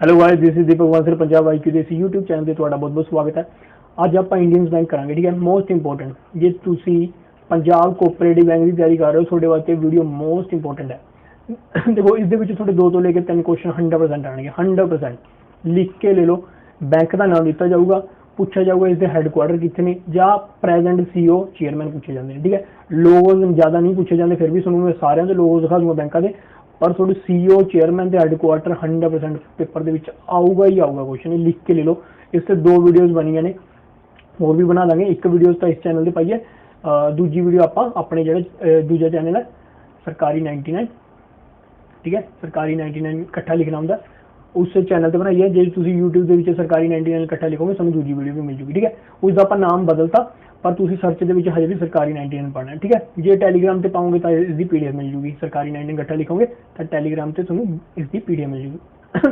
Hello guys, this is Deepak Wansar Punjab IQ ਦੇ YouTube channel ਤੇ ਤੁਹਾਡਾ ਬਹੁਤ-ਬਹੁਤ ਸਵਾਗਤ ਹੈ। ਅੱਜ ਆਪਾਂ ਇੰਡੀਅਨ ਬੈਂਕ ਕਰਾਂਗੇ, ਠੀਕ ਹੈ। ਮੋਸਟ ਇੰਪੋਰਟੈਂਟ, ਜੇ ਤੁਸੀਂ ਪੰਜਾਬ ਕੋਆਪਰੇਟਿਵ ਬੈਂਕ ਦੀ ਤਿਆਰੀ ਕਰ ਰਹੇ ਹੋ, ਤੁਹਾਡੇ ਵਾਸਤੇ ਵੀਡੀਓ ਮੋਸਟ ਇੰਪੋਰਟੈਂਟ ਹੈ। ਦੇਖੋ, ਇਸ ਦੇ ਵਿੱਚ ਤੁਹਾਡੇ 2 ਤੋਂ ਲੈ ਕੇ 3 ਕੁਐਸਚਨ 100% ਆਣਗੇ। 100% ਲਿਖ ਕੇ ਲੈ ਲਓ। ਬੈਂਕ ਦਾ ਨਾਮ ਦਿੱਤਾ ਜਾਊਗਾ, ਪੁੱਛਿਆ ਜਾਊਗਾ ਇਸ ਦੇ ਹੈੱਡਕੁਆਟਰ ਕਿੱਥੇ ਨੇ, ਜਾਂ ਪ੍ਰੈਜ਼ੈਂਟ CEO ਚੇਅਰਮੈਨ ਪੁੱਛੇ ਜਾਂਦੇ ਨੇ, ਠੀਕ ਹੈ। ਲੋਗੋਜ਼ ਜ਼ਿਆਦਾ ਨਹੀਂ ਪੁੱਛੇ ਜਾਂਦੇ, ਫਿਰ ਵੀ ਤੁਹਾਨੂੰ ਮੈਂ ਸਾਰਿਆਂ ਦੇ ਲੋਗੋ ਦਿਖਾ ਦੂੰਗਾ ਬੈਂਕਾਂ ਦੇ, पर थोड़ी CEO चेयरमैन के हैडकुआटर 100% पेपर के आऊगा ही आऊगा क्वेश्चन। लिख के ले लो। इससे 2 वीडियोज़ बनी ने, होर भी बना देंगे। एक वीडियोज़ तो इस चैनल पर पाइए, दूजी वीडियो आप अपने जो दूजा चैनल है सरकारी 99, ठीक है, सरकारी 99 इकट्ठा लिखना होंगे, उस चैनल पर बनाइए। जो तुम यूट्यूब के सरकारी 99 इकट्ठा लिखोगे, तुम दूजी वीडियो भी मिल जूगी, ठीक है। उसका आप नाम बदलता, पर तुम सर्च के हजे भी सरकारी 99 पढ़ना है, ठीक है। जे टैलीग्राम से पाओगे तो इसकी PDF मिल जूगी। सरकारी 99 इकट्ठा लिखोगे तो टैलीग्राम से तुम्हें इसकी PDF मिल जूगी।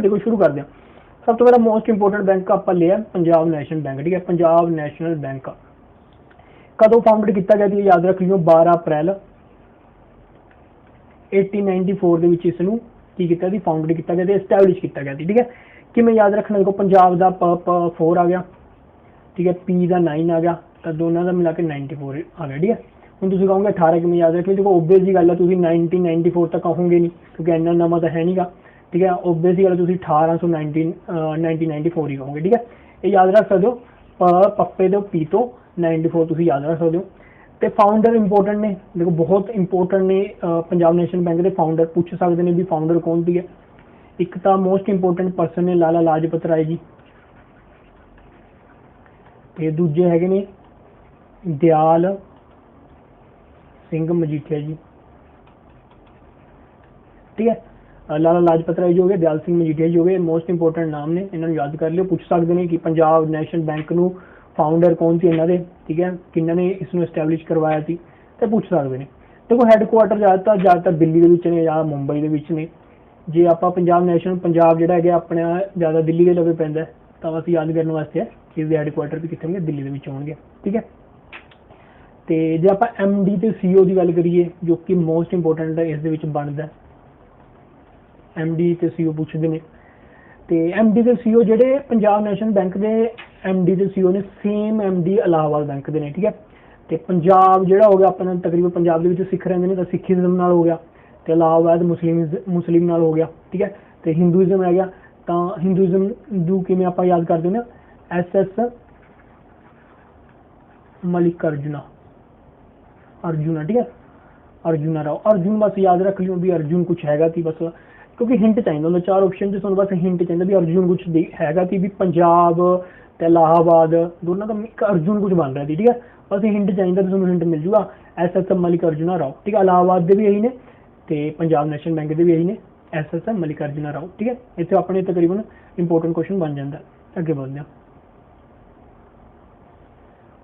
देखो, शुरू कर दें। सब तो पहला मोस्ट इंपोर्टेंट बैंक आप लिया पंजाब नैशनल बैंक, ठीक है। पंजाब नैशनल बैंक कदों फाउंडेड किया गया था, याद रख लियो, 12 अप्रैल 1894 के इसनूं की किया सी, फाउंडेड किया गया, एस्टैबलिश किया गया, ठीक है। कि मैं याद रखना, देखो पंजाब का प 4 आ गया, ठीक है, P का 9 आ गया, तो दोनों का मिला के 94 आ गया, ठीक है। हम तुम कहोगे 18 कि मैं याद रखिए, देखो ओबवियस जी गल है, 1994 तक कहोगे नहीं क्योंकि इन्ना नवा तो है नहीं गा, ठीक है। ओबवियस जी गल, 1994 ही कहोगे, ठीक है। ये याद रख सकते हो, पप्पे तो P तो 94 तुम याद रख सकते हो। तो फाउंडर इंपोर्टेंट ने, देखो बहुत इंपोर्टेंट ने। पंजाब नैशनल बैंक के फाउंडर पूछ सकते हैं भी फाउंडर कौन सी है। एक तो मोस्ट इंपोर्टेंट परसन ने लाला लाजपत राय जी, तो दूजे है ने दयाल सिंह मजीठिया जी, ठीक है। लाला लाजपत राय जी हो गए, दयाल सिंह मजीठिया जी हो गए, मोस्ट इंपोर्टेंट नाम ने, इन्होंने याद कर लियो। पूछ सकते हैं कि पंजाब नैशनल बैंक नू फाउंडर कौन सी इन्होंने, ठीक है, किन्होंने इसनूं एस्टैबलिश करवाया थी, तो पूछ सकते हैं। देखो हैडकुआटर ज़्यादातर दिल्ली के ने या मुंबई के ने। जे आप पंजाब नैशनल पंजाब जोड़ा है अपने ज़्यादा दिल्ली के लगे पैंदा, तो बस याद करने वास्ते है कि इसके हैडकुआटर भी कितने होंगे, दिल्ली के होंगे, ठीक है। तो जे आप MD तो CEO की गल करिए, जो कि मोस्ट इंपोर्टेंट है, इस बनता MD तो CEO पूछते हैं। तो MD तो CEO जोड़े पंजाब नैशनल बैंक के MD तो CEO ने सेम MD इलाहाबाद बैंक के ने, ठीक है। तो पंजाब जोड़ा हो गया अपना, तकरीबन पंजाब के सिख रहते हैं, तो सिखिज्म नाल हो गया, तो इलाहाबाद मुस्लिम नाल हो गया, ठीक है। तो हिंदूइज्म है गया, तो हिंदूइज्म दू किमें आप याद करते हैं, SS मल्लिकार्जुना अर्जुना, ठीक है, अर्जुना राव, अर्जुन बस याद रख लियो भी अर्जुन कुछ हैगा थी, बस क्योंकि हिंट चाहिए होंगे 4 ऑप्शन से, बस हिंट चाहिए भी अर्जुन कुछ हैगा थी, भी पंजाब ते इलाहाबाद दोनों का अर्जुन कुछ बन रहा थी, ठीक है। बस हिंट चाहिए तो तुम्हें हिंट मिल जूगा, SS मल्लिकार्जुना राव, ठीक है। इलाहाबाद के भी यही ने, तो पंजाब नैशनल बैंक के भी यही ने, SS मल्लिकार्जुना राव, ठीक है। इतने अपने तकरीबन इंपोर्टेंट क्वेश्चन बन जाता है। अगे बढ़ते हैं।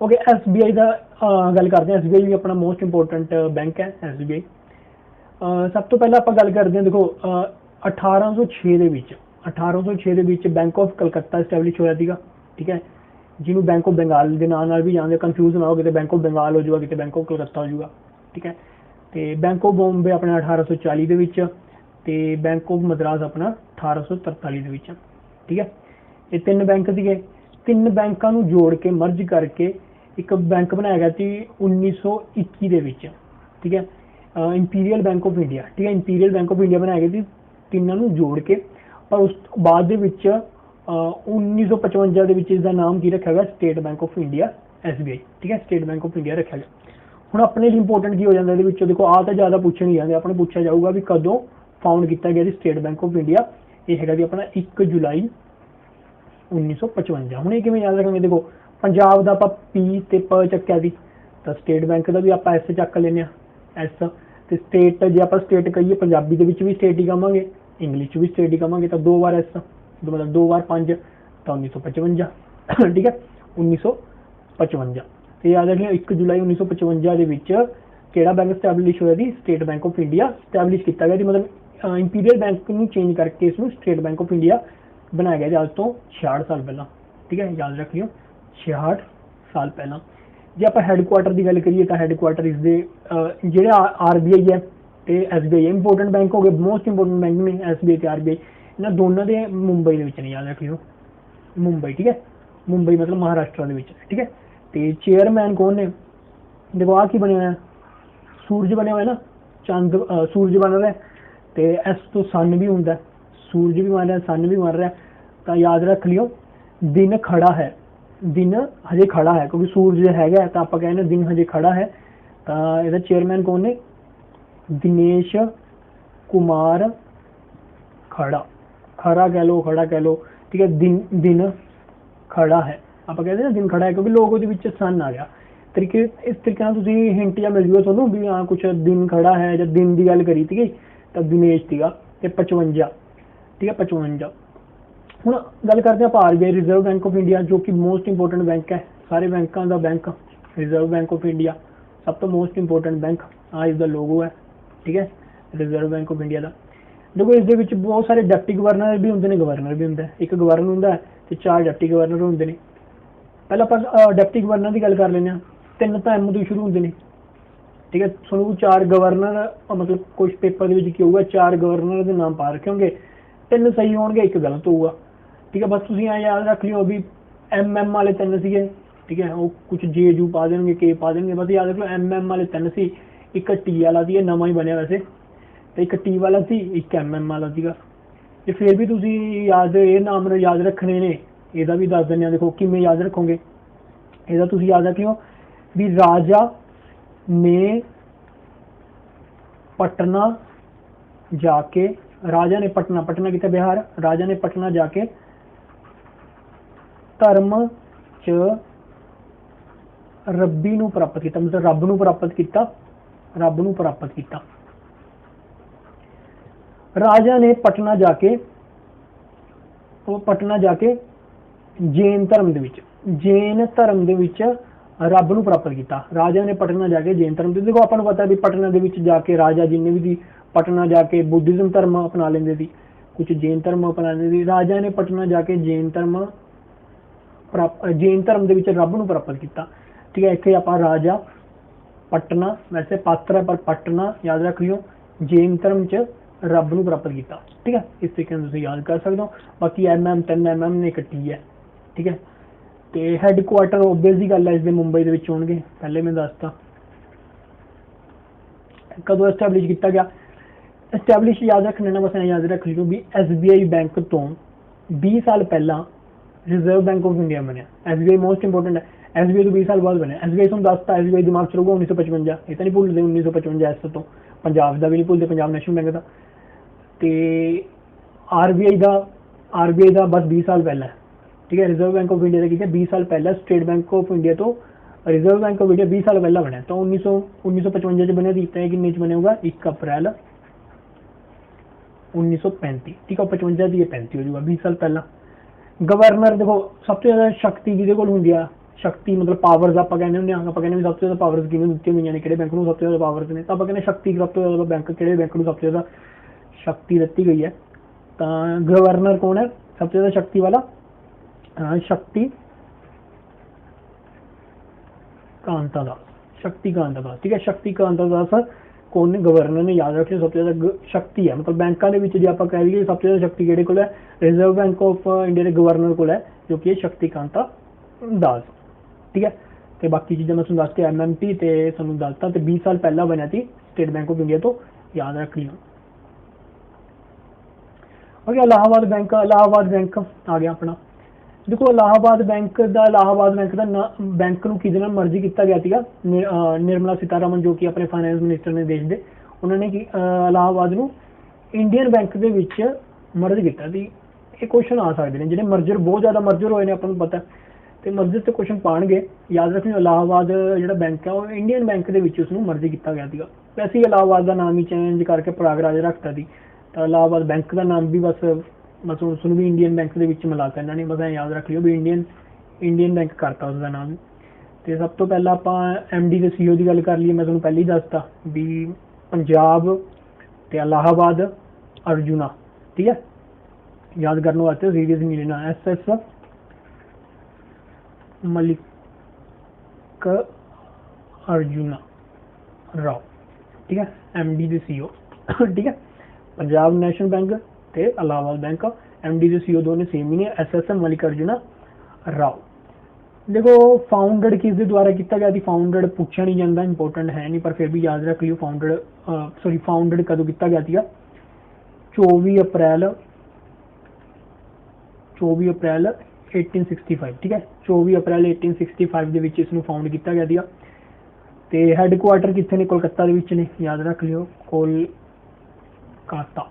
ओके, SBI का गल करते हैं। SBI भी अपना मोस्ट इंपोर्टेंट बैंक है। SBI सब तो पहले आप गल करते हैं, देखो 1806 के बैंक ऑफ कलकत्ता इस्टैबलिश होया था, ठीक है, जिन्होंने बैंक ऑफ बंगाल के नाम भी जानते, कन्फ्यूज ना हो, कि बैंक ऑफ बंगाल हो जाएगा, कि बैंक ऑफ कलकत्ता हो जाएगा, ठीक है। तो बैंक ऑफ बॉम्बे अपना 1840 के, तो बैंक ऑफ मद्रास अपना 1843 के, ठीक है। ये 3 बैंक थे, 3 बैंकों को जोड़ के मर्ज करके एक बैंक बनाया गया थी 1921 के, ठीक है, इंपीरियल बैंक ऑफ इंडिया, ठीक है। इंपीरियल बैंक ऑफ इंडिया बनाया गया थी तीनों जोड़ के, पर उस बाद 1955 के इसका नाम की रखा गया state bank of India SBI, ठीक है, स्टेट बैंक ऑफ इंडिया रखा गया। हुण अपने लिए इंपोर्टेंट की हो जाता है, देखो आ तो ज़्यादा पूछे नहीं जाते, अपने पूछा जाऊगा भी कदों फाउंड किया गया स्टेट बैंक ऑफ इंडिया। ये है अपना 1 जुलाई 1955। हूँ कि याद रखेंगे, देखो पंजाब का आप P ते P चक्या थी, तो स्टेट बैंक का भी आप S चक लें, S। तो स्टेट जो आप स्टेट कहिए, पंजाबी के भी स्टेट ही कहांगे, इंग्लिश भी स्टेट ही कहांगे, तो 2 बार S, मतलब 2 बार 5, तो 1955, ठीक है, 1955। तो याद रखें 1 जुलाई 1955 के बैंक स्टैबलिश होया थी, state bank of India establish किया गया, मतलब इंपीरियल बैंक को चेंज करके इसमें स्टेट बैंक ऑफ इंडिया बनाया गया, आज तो 66 साल पहला, ठीक है, याद रख लियो 66 साल पहला। जे आप हैडकुआटर की गल करिए, तो हैडकुआटर इसके जो RBI है, तो SBI इंपोर्टेंट बैंक हो गए, मोस्ट इंपोर्टेंट बैंक ने SBI ते RBI। ਇਹਨਾਂ ਦੋਨਾਂ ਦੇ ਮੁੰਬਈ ਦੇ ਵਿੱਚ ਨੇ, ਯਾਦ ਰੱਖਿਓ ਮੁੰਬਈ, ਠੀਕ ਹੈ। ਮੁੰਬਈ ਮਤਲਬ ਮਹਾਰਾਸ਼ਟਰ ਦੇ ਵਿੱਚ, ਠੀਕ ਹੈ। ਤੇ ਚੇਅਰਮੈਨ ਕੌਣ ਨੇ, ਦੇਖੋ ਆਹ ਕੀ ਬਣਿਆ ਹੋਇਆ, ਸੂਰਜ ਬਣਿਆ ਹੋਇਆ ਨਾ, ਚੰਦ ਸੂਰਜ ਬਣ ਰਿਹਾ, ਤੇ ਇਸ ਤੋਂ ਸਨ ਵੀ ਹੁੰਦਾ, ਸੂਰਜ ਵੀ ਬਣ ਰਿਹਾ, ਸਨ ਵੀ ਬਣ ਰਿਹਾ। ਤਾਂ ਯਾਦ ਰੱਖ ਲਿਓ ਦਿਨ ਖੜਾ ਹੈ, ਦਿਨ ਹਜੇ ਖੜਾ ਹੈ, ਕਿਉਂਕਿ ਸੂਰਜ ਹੈਗਾ ਤਾਂ ਆਪਾਂ ਕਹਿੰਦੇ ਦਿਨ ਹਜੇ ਖੜਾ ਹੈ। ਤਾਂ ਇਹਦਾ ਚੇਅਰਮੈਨ ਕੌਣ ਨੇ, ਦਿਨੇਸ਼ ਕੁਮਾਰ ਖੜਾ, ਖੜਾ ਕਹਿ ਲਓ, ਖੜਾ ਕਹਿ ਲਓ, ਠੀਕ ਹੈ। ਦਿਨ ਖੜਾ ਹੈ, ਆਪਾਂ ਕਹਿੰਦੇ ਨਾ ਦਿਨ ਖੜਾ ਹੈ, ਕਿਉਂਕਿ ਲੋਗੋ ਦੇ ਵਿੱਚ ਸਨ ਆ ਗਿਆ। ਤਰੀਕੇ ਇਸ ਤਰੀਕੇ ਨਾਲ ਤੁਸੀਂ ਹਿੰਟ ਜਾਂ ਮਿਲ ਜੂਗਾ ਤੁਹਾਨੂੰ ਵੀ ਹਾਂ ਕੁਛ ਦਿਨ ਖੜਾ ਹੈ ਜਾਂ ਦਿਨ ਦੀ ਗੱਲ ਕਰੀ ਸੀਗੀ ਤਾਂ ਦਿਨੇਸ਼ ਸੀਗਾ। ਤੇ 55, ਠੀਕ ਹੈ 55। ਹੁਣ ਗੱਲ ਕਰਦੇ ਆਪਾਂ RBI reserve bank of India, ਜੋ ਕਿ ਮੋਸਟ ਇੰਪੋਰਟੈਂਟ ਬੈਂਕ ਹੈ, ਸਾਰੇ ਬੈਂਕਾਂ ਦਾ bank reserve bank of India ਸਭ ਤੋਂ ਮੋਸਟ ਇੰਪੋਰਟੈਂਟ ਬੈਂਕ, ਆਹ ਇਸਦਾ ਲੋਗੋ ਹੈ, ਠੀਕ ਹੈ ਰਿਜ਼ਰਵ ਬੈਂਕ ਆਫ ਇੰਡੀਆ ਦਾ। ਦੇਖੋ ਇਸ ਦੇ ਵਿੱਚ ਬਹੁਤ ਸਾਰੇ ਡਿਪਟੀ ਗਵਰਨਰ ਵੀ ਹੁੰਦੇ ਨੇ, ਗਵਰਨਰ ਵੀ ਹੁੰਦਾ, ਇੱਕ ਗਵਰਨਰ ਹੁੰਦਾ ਤੇ 4 ਡਿਪਟੀ ਗਵਰਨਰ ਹੁੰਦੇ ਨੇ। ਪਹਿਲਾਂ ਆਪਾਂ ਡਿਪਟੀ ਗਵਰਨਰ ਦੀ ਗੱਲ ਕਰ ਲੈਂਦੇ ਹਾਂ। 3 ਤਾਂ M ਤੋਂ ਸ਼ੁਰੂ ਹੁੰਦੇ ਨੇ, ਠੀਕ ਹੈ। ਤੁਹਾਨੂੰ 4 ਗਵਰਨਰ ਮਤਲਬ ਕੁਝ ਪੇਪਰ ਦੇ ਵਿੱਚ ਕੀ ਹੋਊਗਾ, 4 ਗਵਰਨਰ ਦੇ ਨਾਮ ਪਾ ਰੱਖੇ ਹੋਣਗੇ, 3 ਸਹੀ ਹੋਣਗੇ, 1 ਗਲਤ ਹੋਊਗਾ, ਠੀਕ ਹੈ। ਬਸ ਤੁਸੀਂ ਐਂ ਯਾਦ ਰੱਖ ਲਿਓ ਵੀ MM ਵਾਲੇ 3 ਸੀਗੇ, ਠੀਕ ਹੈ। ਉਹ ਕੁਝ JU ਪਾ ਦੇਣਗੇ, K ਪਾ ਦੇਣਗੇ, ਬਸ ਯਾਦ ਰੱਖ ਲਓ MM ਵਾਲੇ 3 ਸੀ, ਇੱਕ T ਵਾਲਾ ਸੀ, ਇਹ ਨਵਾਂ ਹੀ ਬਣਿਆ ਵੈਸੇ, ਤੇ ਇੱਕ T ਵਾਲਾ ਸੀ, ਇੱਕ MM ਵਾਲਾ ਸੀਗਾ। ਤੇ ਫਿਰ ਵੀ ਤੁਸੀਂ ਯਾਦ ਇਹ ਨਾਮ ਯਾਦ ਰੱਖਣੇ ਨੇ, ਇਹਦਾ ਵੀ ਦੱਸ ਦਿੰਦੇ ਹਾਂ। ਦੇਖੋ ਕਿਵੇਂ ਯਾਦ ਰੱਖੋਗੇ, ਇਹਦਾ ਤੁਸੀਂ ਯਾਦ ਰੱਖਿਓ ਵੀ ਰਾਜਾ ਨੇ ਪਟਨਾ ਜਾ ਕੇ, ਰਾਜਾ ਨੇ ਪਟਨਾ, ਪਟਨਾ ਕਿੱਥੇ ਬਿਹਾਰ, ਰਾਜਾ ਨੇ ਪਟਨਾ ਜਾ ਕੇ ਧਰਮ ਚ ਰੱਬੀ ਨੂੰ ਪ੍ਰਾਪਤ ਕੀਤਾ, ਮਤਲਬ ਰੱਬ ਨੂੰ ਪ੍ਰਾਪਤ ਕੀਤਾ, ਰੱਬ ਨੂੰ ਪ੍ਰਾਪਤ ਕੀਤਾ। ਰਾਜਾ ਨੇ ਪਟਨਾ ਜਾ ਕੇ, ਉਹ ਪਟਨਾ ਜਾ ਕੇ ਜੈਨ ਧਰਮ ਦੇ ਵਿੱਚ, ਜੈਨ ਧਰਮ ਦੇ ਵਿੱਚ ਰੱਬ ਨੂੰ ਪ੍ਰਾਪਤ ਕੀਤਾ। ਰਾਜਾ ਨੇ ਪਟਨਾ ਜਾ ਕੇ ਜੈਨ ਧਰਮ ਦੇ, ਦੇਖੋ ਆਪਾਂ ਨੂੰ ਪਤਾ ਵੀ ਪਟਨਾ ਦੇ ਵਿੱਚ ਜਾ ਕੇ ਰਾਜਾ ਜਿੰਨੇ ਵੀ ਸੀ ਪਟਨਾ ਜਾ ਕੇ ਬੁੱਧਿਜ਼ਮ ਧਰਮ ਅਪਣਾ ਲੈਂਦੇ ਸੀ, ਕੁਝ ਜੈਨ ਧਰਮ ਅਪਣਾ ਲੈਂਦੇ ਸੀ। ਰਾਜਾ ਨੇ ਪਟਨਾ ਜਾ ਕੇ ਜੈਨ ਧਰਮ ਦੇ ਵਿੱਚ ਰੱਬ ਨੂੰ ਪ੍ਰਾਪਤ ਕੀਤਾ, ਠੀਕ ਹੈ। ਇੱਥੇ ਆਪਾਂ ਰਾਜਾ ਪਟਨਾ, ਵੈਸੇ ਪਾਤਰ ਹੈ ਪਰ ਪਟਨਾ ਯਾਦ ਰੱਖ ਲਿਓ, ਜੈਨ ਧਰਮ ਚ ਰੱਬ ਨੂੰ ਪ੍ਰਾਪਤ ਕੀਤਾ, ਠੀਕ ਹੈ। ਇਸ ਤਰੀਕੇ ਨਾਲ ਤੁਸੀਂ ਯਾਦ ਕਰ ਸਕਦੇ ਹੋ। ਬਾਕੀ MM 3 MM ਨੇ ਇੱਕ T ਹੈ, ਠੀਕ ਹੈ। ਤੇ ਹੈੱਡਕੁਆਟਰ ਓਬਵੀਅਸ ਦੀ ਗੱਲ ਹੈ ਇਸ ਦੇ ਮੁੰਬਈ ਦੇ ਵਿੱਚ ਹੋਣਗੇ, ਪਹਿਲੇ ਮੈਂ ਦੱਸਤਾ। ਕਦੋਂ ਐਸਟੈਬਲਿਸ਼ ਕੀਤਾ ਗਿਆ, ਐਸਟੈਬਲਿਸ਼ ਯਾਦ ਰੱਖਣਾ ਨਾ, ਬਸ ਯਾਦ ਰੱਖ ਲਿਓ ਵੀ SBI ਬੈਂਕ ਤੋਂ 20 ਸਾਲ ਪਹਿਲਾਂ ਰਿਜ਼ਰਵ ਬੈਂਕ ਆਫ ਇੰਡੀਆ ਬਣਿਆ। SBI ਮੋਸਟ ਇੰਪੋਰਟੈਂਟ ਹੈ, SBI ਤੋਂ 20 ਸਾਲ ਬਾਅਦ ਬਣਿਆ। SBI ਤੁਹਾਨੂੰ ਦੱਸਤਾ, SBI ਦਿਮਾਗ ਚ ਰਹੂਗਾ 1955, ਇਹ ਤਾਂ ਨਹੀਂ ਭੁੱਲਦੇ 1955 ਇਸ ਤੋਂ। ਪੰਜਾਬ ਦਾ ਵੀ ਨਹੀਂ ਭੁੱਲਦੇ, ਪੰਜਾਬ ਨੈਸ਼ਨਲ ਬੈਂਕ ਦਾ। ਤੇ RBI ਦਾ ਬਸ 20 ਸਾਲ ਪਹਿਲਾਂ, ਠੀਕ ਹੈ। ਰਿਜ਼ਰਵ ਬੈਂਕ ਆਫ ਇੰਡੀਆ ਦਾ ਕੀ ਹੈ 20 ਸਾਲ ਪਹਿਲਾਂ, ਸਟੇਟ ਬੈਂਕ ਆਫ ਇੰਡੀਆ ਤੋਂ ਰਿਜ਼ਰਵ ਬੈਂਕ ਆਫ ਇੰਡੀਆ 20 ਸਾਲ ਪਹਿਲਾਂ ਬਣਿਆ। ਤਾਂ 1955 ਚ ਬਣਿਆ, ਦਿੱਤਾ ਹੈ ਕਿੰਨੇ ਚ ਬਣਿਆ ਹੋਊਗਾ 1 ਅਪ੍ਰੈਲ 1935, ਠੀਕ ਹੈ। 55 ਦੀ 35 ਹੋ ਜਾਊਗਾ, 20 ਸਾਲ ਪਹਿਲਾਂ। ਗਵਰਨਰ ਦੇਖੋ ਸਭ ਤੋਂ ਜ਼ਿਆਦਾ ਸ਼ਕਤੀ ਜਿਹਦੇ ਕੋਲ ਹੁੰਦੀ ਆ, ਸ਼ਕਤੀ ਮਤਲਬ ਪਾਵਰਸ ਆਪਾਂ ਕਹਿੰਦੇ ਹੁੰਦੇ ਹਾਂ, ਆਪਾਂ ਕਹਿੰਦੇ ਵੀ ਸਭ ਤੋਂ ਜ਼ਿਆਦਾ ਪਾਵਰਸ ਕਿਹਨੂੰ ਦਿੱਤੀਆਂ ਹੋਈਆਂ ਨੇ, ਕਿਹੜੇ ਬੈਂਕ ਨੂੰ ਸਭ ਤੋਂ ਜ਼ਿਆਦਾ ਪਾਵਰਸ ਨੇ, ਤਾਂ ਆਪਾਂ ਕਹਿੰਦੇ ਸ਼ਕਤੀ ਸਭ ਤੋਂ ਜ਼ਿਆਦਾ ਬੈਂਕ, ਕਿਹੜੇ ਬੈਂਕ ਨੂੰ ਸਭ ਤੋਂ ਜ਼ਿਆਦਾ ਸ਼ਕਤੀ ਦਿੱਤੀ ਗਈ ਹੈ। ਤਾਂ ਗਵਰਨਰ ਕੌਣ ਹੈ ਸਭ ਤੋਂ ਜ਼ਿਆਦਾ ਸ਼ਕਤੀ ਵਾਲਾ, ਸ਼ਕਤੀ ਕਾਂਤਾ ਦਾਸ, ਸ਼ਕਤੀ ਕਾਂਤਾ ਦਾਸ, ਠੀਕ ਹੈ। ਸ਼ਕਤੀ ਕਾਂਤਾ ਦਾਸ ਕੌਣ ਨੇ, ਗਵਰਨਰ ਨੇ, ਯਾਦ ਰੱਖਿਓ ਸਭ ਤੋਂ ਜ਼ਿਆਦਾ ਸ਼ਕਤੀ ਹੈ। ਮਤਲਬ ਬੈਂਕਾਂ ਦੇ ਵਿੱਚ ਜੇ ਆਪਾਂ ਕਹਿ ਲਈਏ ਸਭ ਤੋਂ ਜ਼ਿਆਦਾ ਸ਼ਕਤੀ ਕਿਹੜੇ ਕੋਲ ਹੈ, ਰਿਜ਼ਰਵ ਬੈਂਕ ਆਫ ਇੰਡੀਆ ਦੇ ਗਵਰਨਰ ਕੋਲ ਹੈ, ਜੋ ਕਿ ਸ਼ਕਤੀ ਕਾਂਤਾ ਦਾਸ, ਠੀਕ ਹੈ। ਤੇ ਬਾਕੀ ਚੀਜ਼ਾਂ ਮੈਂ ਤੁਹਾਨੂੰ ਦੱਸ ਕੇ MMT ਤੇ ਤੁਹਾਨੂੰ ਦੱਸਤਾ। ਤੇ 20 ਸਾਲ ਪਹਿਲਾਂ ਬਣਿਆ ਸੀ ਸਟੇਟ ਬੈਂਕ ਆਫ ਇੰਡੀਆ ਤੋਂ, ਯਾਦ ਰੱਖ ਲਿਓ। ਓਕੇ, ਇਲਾਹਾਬਾਦ ਬੈਂਕ ਆ ਗਿਆ ਆਪਣਾ। ਦੇਖੋ ਇਲਾਹਾਬਾਦ ਬੈਂਕ ਦਾ ਬੈਂਕ ਨੂੰ ਕਿਹਦੇ ਨਾਲ ਮਰਜੀ ਕੀਤਾ ਗਿਆ ਸੀਗਾ, ਨਿਰਮਲਾ ਸੀਤਾਰਮਨ ਜੋ ਕਿ ਆਪਣੇ ਫਾਈਨੈਂਸ ਮਿਨਿਸਟਰ ਨੇ ਦੇਸ਼ ਦੇ, ਉਹਨਾਂ ਨੇ ਇਲਾਹਾਬਾਦ ਨੂੰ ਇੰਡੀਅਨ ਬੈਂਕ ਦੇ ਵਿੱਚ ਮਰਜ ਕੀਤਾ ਸੀ। ਇਹ ਕੁਐਸਚਨ ਆ ਸਕਦੇ ਨੇ, ਜਿਹੜੇ ਮਰਜਰ ਬਹੁਤ ਜ਼ਿਆਦਾ ਮਰਜਰ ਹੋਏ ਨੇ ਆਪਾਂ ਨੂੰ ਪਤਾ, ਤੇ ਮਰਜਰ ਤੇ ਕੁਐਸਚਨ ਪਾਣਗੇ। ਯਾਦ ਰੱਖਿਓ ਇਲਾਹਾਬਾਦ ਜਿਹੜਾ ਬੈਂਕ ਹੈ ਉਹ ਇੰਡੀਅਨ ਬੈਂਕ ਦੇ ਵਿੱਚ ਉਸਨੂੰ ਮਰਜ ਕੀਤਾ ਗਿਆ ਸੀਗਾ। ਵੈਸੇ ਹੀ ਇਲਾਹਾਬਾਦ ਦਾ ਨਾਮ ਹੀ ਚੇਂਜ ਕਰਕੇ ਪ੍ਰਯਾਗਰਾਜ ਰੱਖਤਾ ਸੀ, ਤਾਂ ਇਲਾਹਾਬਾਦ ਬੈਂਕ ਦਾ ਨਾਮ ਵੀ ਬਸ ਉਸਨੂੰ ਵੀ ਇੰਡੀਅਨ ਬੈਂਕ ਦੇ ਵਿੱਚ ਮਿਲਾਤਾ ਇਹਨਾਂ ਨੇ, ਬਸ ਐਂ ਯਾਦ ਰੱਖ ਲਿਓ ਵੀ ਇੰਡੀਅਨ ਬੈਂਕ ਕਰਤਾ ਉਸਦਾ ਨਾਮ। ਤੇ ਸਭ ਤੋਂ ਪਹਿਲਾਂ ਆਪਾਂ MD ਤੇ CEO ਦੀ ਗੱਲ ਕਰ ਲਈਏ। ਮੈਂ ਤੁਹਾਨੂੰ ਪਹਿਲਾਂ ਹੀ ਦੱਸਤਾ ਵੀ ਪੰਜਾਬ ਤੇ ਇਲਾਹਾਬਾਦ ਅਰਜੁਨਾ, ਠੀਕ ਹੈ। याद करने वास्ते सीरियस नहीं लेना। SS मलिक अर्जुना राव, ठीक है, MD द CEO, ठीक है। पंजाब नेशनल बैंक ਤੇ इलाहाबाद बैंक MD ਤੇ CEO दोनों सेम ही ने SSM मल्लिकार्जुन राव। देखो फाउंडेड किस दे द्वारा किया गया थी, फाउंडेड पूछा नहीं जाता, इंपोर्टेंट है नहीं, पर फिर भी याद रख लियो फाउंडेड कदों किया गया था 24 अप्रैल 1865, ठीक है 24 अप्रैल 1865 ਦੇ ਵਿੱਚ ਇਸ ਨੂੰ ਫਾਊਂਡ ਕੀਤਾ ਗਿਆ ਸੀਗਾ। ਤੇ ਹੈੱਡਕੁਆਰਟਰ ਕਿੱਥੇ ਨੇ, ਕੋਲਕਾਤਾ ਦੇ ਵਿੱਚ ਨੇ, ਯਾਦ ਰੱਖ ਲਿਓ ਕੋਲਕਾਤਾ।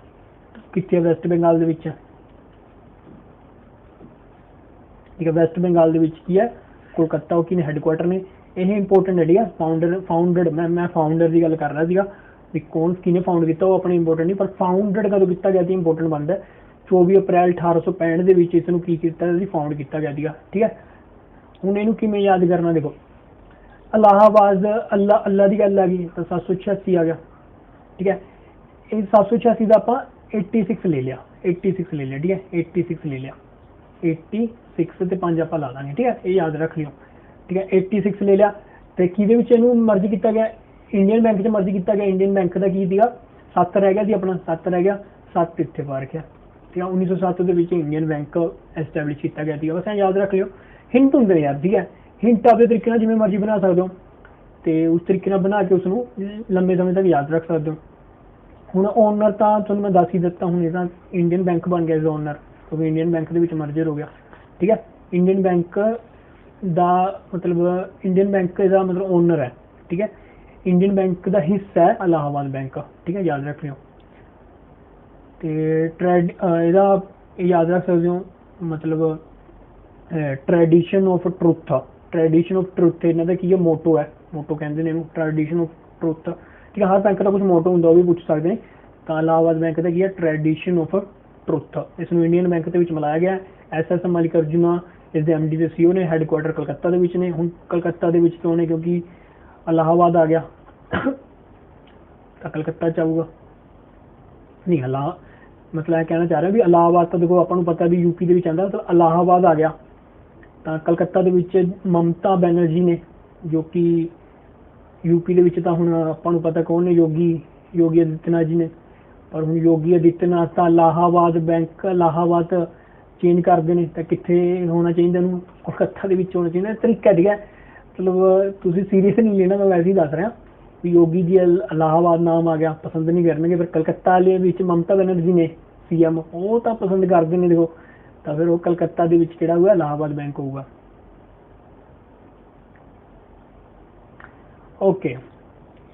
ਕਿੱਥੇ, ਵੈਸਟ ਬੰਗਾਲ ਦੇ ਵਿੱਚ, ਠੀਕ ਹੈ ਵੈਸਟ ਬੰਗਾਲ ਦੇ ਵਿੱਚ ਕੀ ਹੈ, ਕੋਲਕਾਤਾ ਉਹ ਕੀ ਨੇ ਹੈੱਡਕੁਆਰਟਰ ਨੇ। ਇਹ ਇੰਪੋਰਟੈਂਟ ਹੈ ਠੀਕ ਹੈ। ਫਾਊਂਡਡ ਮੈਂ ਫਾਊਂਡਰ ਦੀ ਗੱਲ ਕਰ ਰਿਹਾ ਸੀਗਾ ਵੀ ਕੌਣ ਕਿਹਨੇ ਫਾਊਂਡ ਕੀਤਾ, ਉਹ ਆਪਣੇ ਇੰਪੋਰਟੈਂਟ ਨਹੀਂ, ਪਰ ਫਾਊਂਡਡ ਕਦੋਂ ਕੀਤਾ ਗਿਆ ਸੀ ਇੰਪੋਰਟੈਂਟ ਬਣਦਾ। 24 ਅਪ੍ਰੈਲ 1865 ਦੇ ਵਿੱਚ ਇਸ ਨੂੰ ਕੀ ਕੀਤਾ ਸੀ, ਫਾਊਂਡ ਕੀਤਾ ਗਿਆ ਸੀਗਾ, ਠੀਕ ਹੈ। ਹੁਣ ਇਹਨੂੰ ਕਿਵੇਂ ਯਾਦ ਕਰਨਾ, ਦੇਖੋ ਇਲਾਹਾਬਾਦ ਅੱਲਾ ਦੀ ਗੱਲ ਆ ਗਈ ਤਾਂ 786 ਆ ਗਿਆ, ਠੀਕ ਹੈ। ਇਹ 786 ਦਾ ਆਪਾਂ 86 ਲੈ ਲਿਆ, 86 ਲੈ ਲਿਆ, ਠੀਕ ਹੈ 86 ਲੈ ਲਿਆ, 86 ਤੇ 5 ਆਪਾਂ ਲਾ ਦਾਂਗੇ, ਠੀਕ ਹੈ ਇਹ ਯਾਦ ਰੱਖ ਲਿਓ, ਠੀਕ ਹੈ 86 ਲੈ ਲਿਆ। ਤੇ ਕਿਹਦੇ ਵਿੱਚ ਇਹਨੂੰ ਮਰਜ ਕੀਤਾ ਗਿਆ, ਇੰਡੀਅਨ ਬੈਂਕ 'ਚ ਮਰਜ ਕੀਤਾ ਗਿਆ। ਇੰਡੀਅਨ ਬੈਂਕ ਦਾ ਕੀ ਸੀਗਾ 7 ਰਹਿ ਗਿਆ ਸੀ ਆਪਣਾ, 7 ਰਹਿ ਗਿਆ, 7 ਇੱਥੇ ਪਾ ਰੱਖਿਆ, ਠੀਕ ਹੈ 1907 ਦੇ ਵਿੱਚ ਇੰਡੀਅਨ ਬੈਂਕ ਐਸਟੈਬਲਿਸ਼ ਕੀਤਾ ਗਿਆ ਸੀਗਾ। ਬਸ ਐਂ ਯਾਦ ਰੱਖ ਲਿਓ, ਹਿੰਟ ਹੁੰਦੇ ਨੇ ਯਾਰ, ਠੀਕ ਹੈ ਹਿੰਟ ਆਪਦੇ ਤਰੀਕੇ ਨਾਲ ਜਿਵੇਂ ਮਰਜ਼ੀ ਬਣਾ ਸਕਦੇ ਹੋ ਤੇ ਉਸ ਤਰੀਕੇ ਨਾਲ ਬਣਾ ਕੇ ਉਸ ਨੂੰ ਲੰਬੇ ਸਮੇਂ ਤੱਕ ਯਾਦ ਰੱਖ ਸਕਦੇ ਹੋ। ਹੁਣ ਓਨਰ ਤਾਂ ਤੁਹਾਨੂੰ ਮੈਂ ਦੱਸ ਹੀ ਦਿੱਤਾ, ਹੁਣ ਇਹ ਤਾਂ ਇੰਡੀਅਨ ਬੈਂਕ ਬਣ ਗਿਆ ਐਜ਼ ਓਨਰ, ਕਿਉਂਕਿ ਇੰਡੀਅਨ ਬੈਂਕ ਦੇ ਵਿੱਚ ਮਰਜਰ ਹੋ ਗਿਆ, ਠੀਕ ਹੈ। ਇੰਡੀਅਨ ਬੈਂਕ ਦਾ ਮਤਲਬ ਇੰਡੀਅਨ ਬੈਂਕ ਦਾ ਮਤਲਬ ਓਨਰ ਹੈ, ਠੀਕ ਹੈ। ਇੰਡੀਅਨ ਬੈਂਕ ਦਾ ਹਿੱਸਾ ਹੈ ਇਲਾਹਾਬਾਦ ਬੈਂਕ, ਠੀਕ ਹੈ ਯਾਦ ਰੱਖ ਲਿਓ। ਤੇ ਇਹਦਾ ਯਾਦ ਰੱਖ ਸਕਦੇ ਹੋ ਮਤਲਬ tradition of truth, tradition of truth ਇਹਨਾਂ ਦਾ ਕੀ ਹੈ, ਮੋਟੋ ਹੈ, ਮੋਟੋ ਕਹਿੰਦੇ ਨੇ ਇਹਨੂੰ ਟ੍ਰੈਡੀਸ਼ਨ ਆਫ ਟਰੁੱਥ, ਠੀਕ ਹੈ। ਹਰ ਬੈਂਕ ਦਾ ਕੁਝ ਮੋਟੋ ਹੁੰਦਾ, ਉਹ ਵੀ ਪੁੱਛ ਸਕਦੇ ਨੇ। ਤਾਂ ਇਲਾਹਾਬਾਦ ਬੈਂਕ ਦਾ ਕੀ ਹੈ, ਟ੍ਰੈਡੀਸ਼ਨ ਆਫ ਟਰੁੱਥ। ਇਸ ਨੂੰ ਇੰਡੀਅਨ ਬੈਂਕ ਦੇ ਵਿੱਚ ਮਿਲਾਇਆ ਗਿਆ। SSM ਮਲਿਕਾਰਜੁਨਾ ਇਸ ਦੇ MD ਤੇ CEO ਨੇ, ਹੈੱਡਕੁਆਰਟਰ ਕਲਕੱਤਾ ਦੇ ਵਿੱਚ ਨੇ। ਹੁਣ ਕਲਕੱਤਾ ਦੇ ਵਿੱਚ ਕਿਉਂ ਨੇ, ਕਿਉਂਕਿ ਇਲਾਹਾਬਾਦ ਆ ਗਿਆ ਤਾਂ ਕਲਕੱਤਾ 'ਚ ਆਊਗਾ ਨਹੀਂ, ਮਤਲਬ ਇਹ ਕਹਿਣਾ ਚਾਹ ਰਿਹਾ ਵੀ ਇਲਾਹਾਬਾਦ ਤਾਂ ਦੇਖੋ ਆਪਾਂ ਨੂੰ ਪਤਾ ਵੀ UP ਦੇ ਵਿੱਚ ਆਉਂਦਾ, ਤਾਂ ਇਲਾਹਾਬਾਦ ਆ ਗਿਆ ਤਾਂ ਕਲਕੱਤਾ ਦੇ ਵਿੱਚ ਮਮਤਾ ਬੈਨਰਜੀ ਨੇ, ਜੋ ਕਿ UP ਦੇ ਵਿੱਚ ਤਾਂ ਹੁਣ ਆਪਾਂ ਨੂੰ ਪਤਾ ਕੌਣ ਨੇ, ਯੋਗੀ ਆਦਿੱਤਿਆਨਾਥ ਜੀ ਨੇ। ਪਰ ਹੁਣ ਯੋਗੀ ਆਦਿੱਤਿਆਨਾਥ ਤਾਂ ਇਲਾਹਾਬਾਦ ਬੈਂਕ ਇਲਾਹਾਬਾਦ ਚੇਂਜ ਕਰਦੇ ਨੇ, ਤਾਂ ਕਿੱਥੇ ਹੋਣਾ ਚਾਹੀਦਾ ਇਹਨੂੰ, ਕੋਲਕਾਤਾ ਦੇ ਵਿੱਚ ਹੋਣਾ ਚਾਹੀਦਾ। ਤਰੀਕਾ ਠੀਕ ਹੈ, ਮਤਲਬ ਤੁਸੀਂ ਸੀਰੀਅਸ ਨਹੀਂ ਲੈਣਾ, ਮੈਂ ਵੈਸੇ ਹੀ ਦੱਸ ਰਿਹਾ ਵੀ ਯੋਗੀ ਜੀ ਇਲਾਹਾਬਾਦ ਨਾਮ ਆ ਗਿਆ, ਪਸੰਦ ਨਹੀਂ ਕਰਨਗੇ। ਫਿਰ ਕਲਕੱਤਾ ਵਾਲੇ ਵਿੱਚ ਮਮਤਾ ਬੈਨਰਜੀ ਨੇ CM, ਉਹ ਤਾਂ ਪਸੰਦ ਕਰਦੇ ਨੇ ਦੇਖੋ, ਤਾਂ ਫਿਰ ਉਹ ਕਲਕੱਤਾ ਦੇ ਵਿੱਚ ਕਿਹੜਾ ਹੋਊਗਾ, ਇਲਾਹਾਬਾਦ ਬੈਂਕ ਹੋਊਗਾ। ਓਕੇ,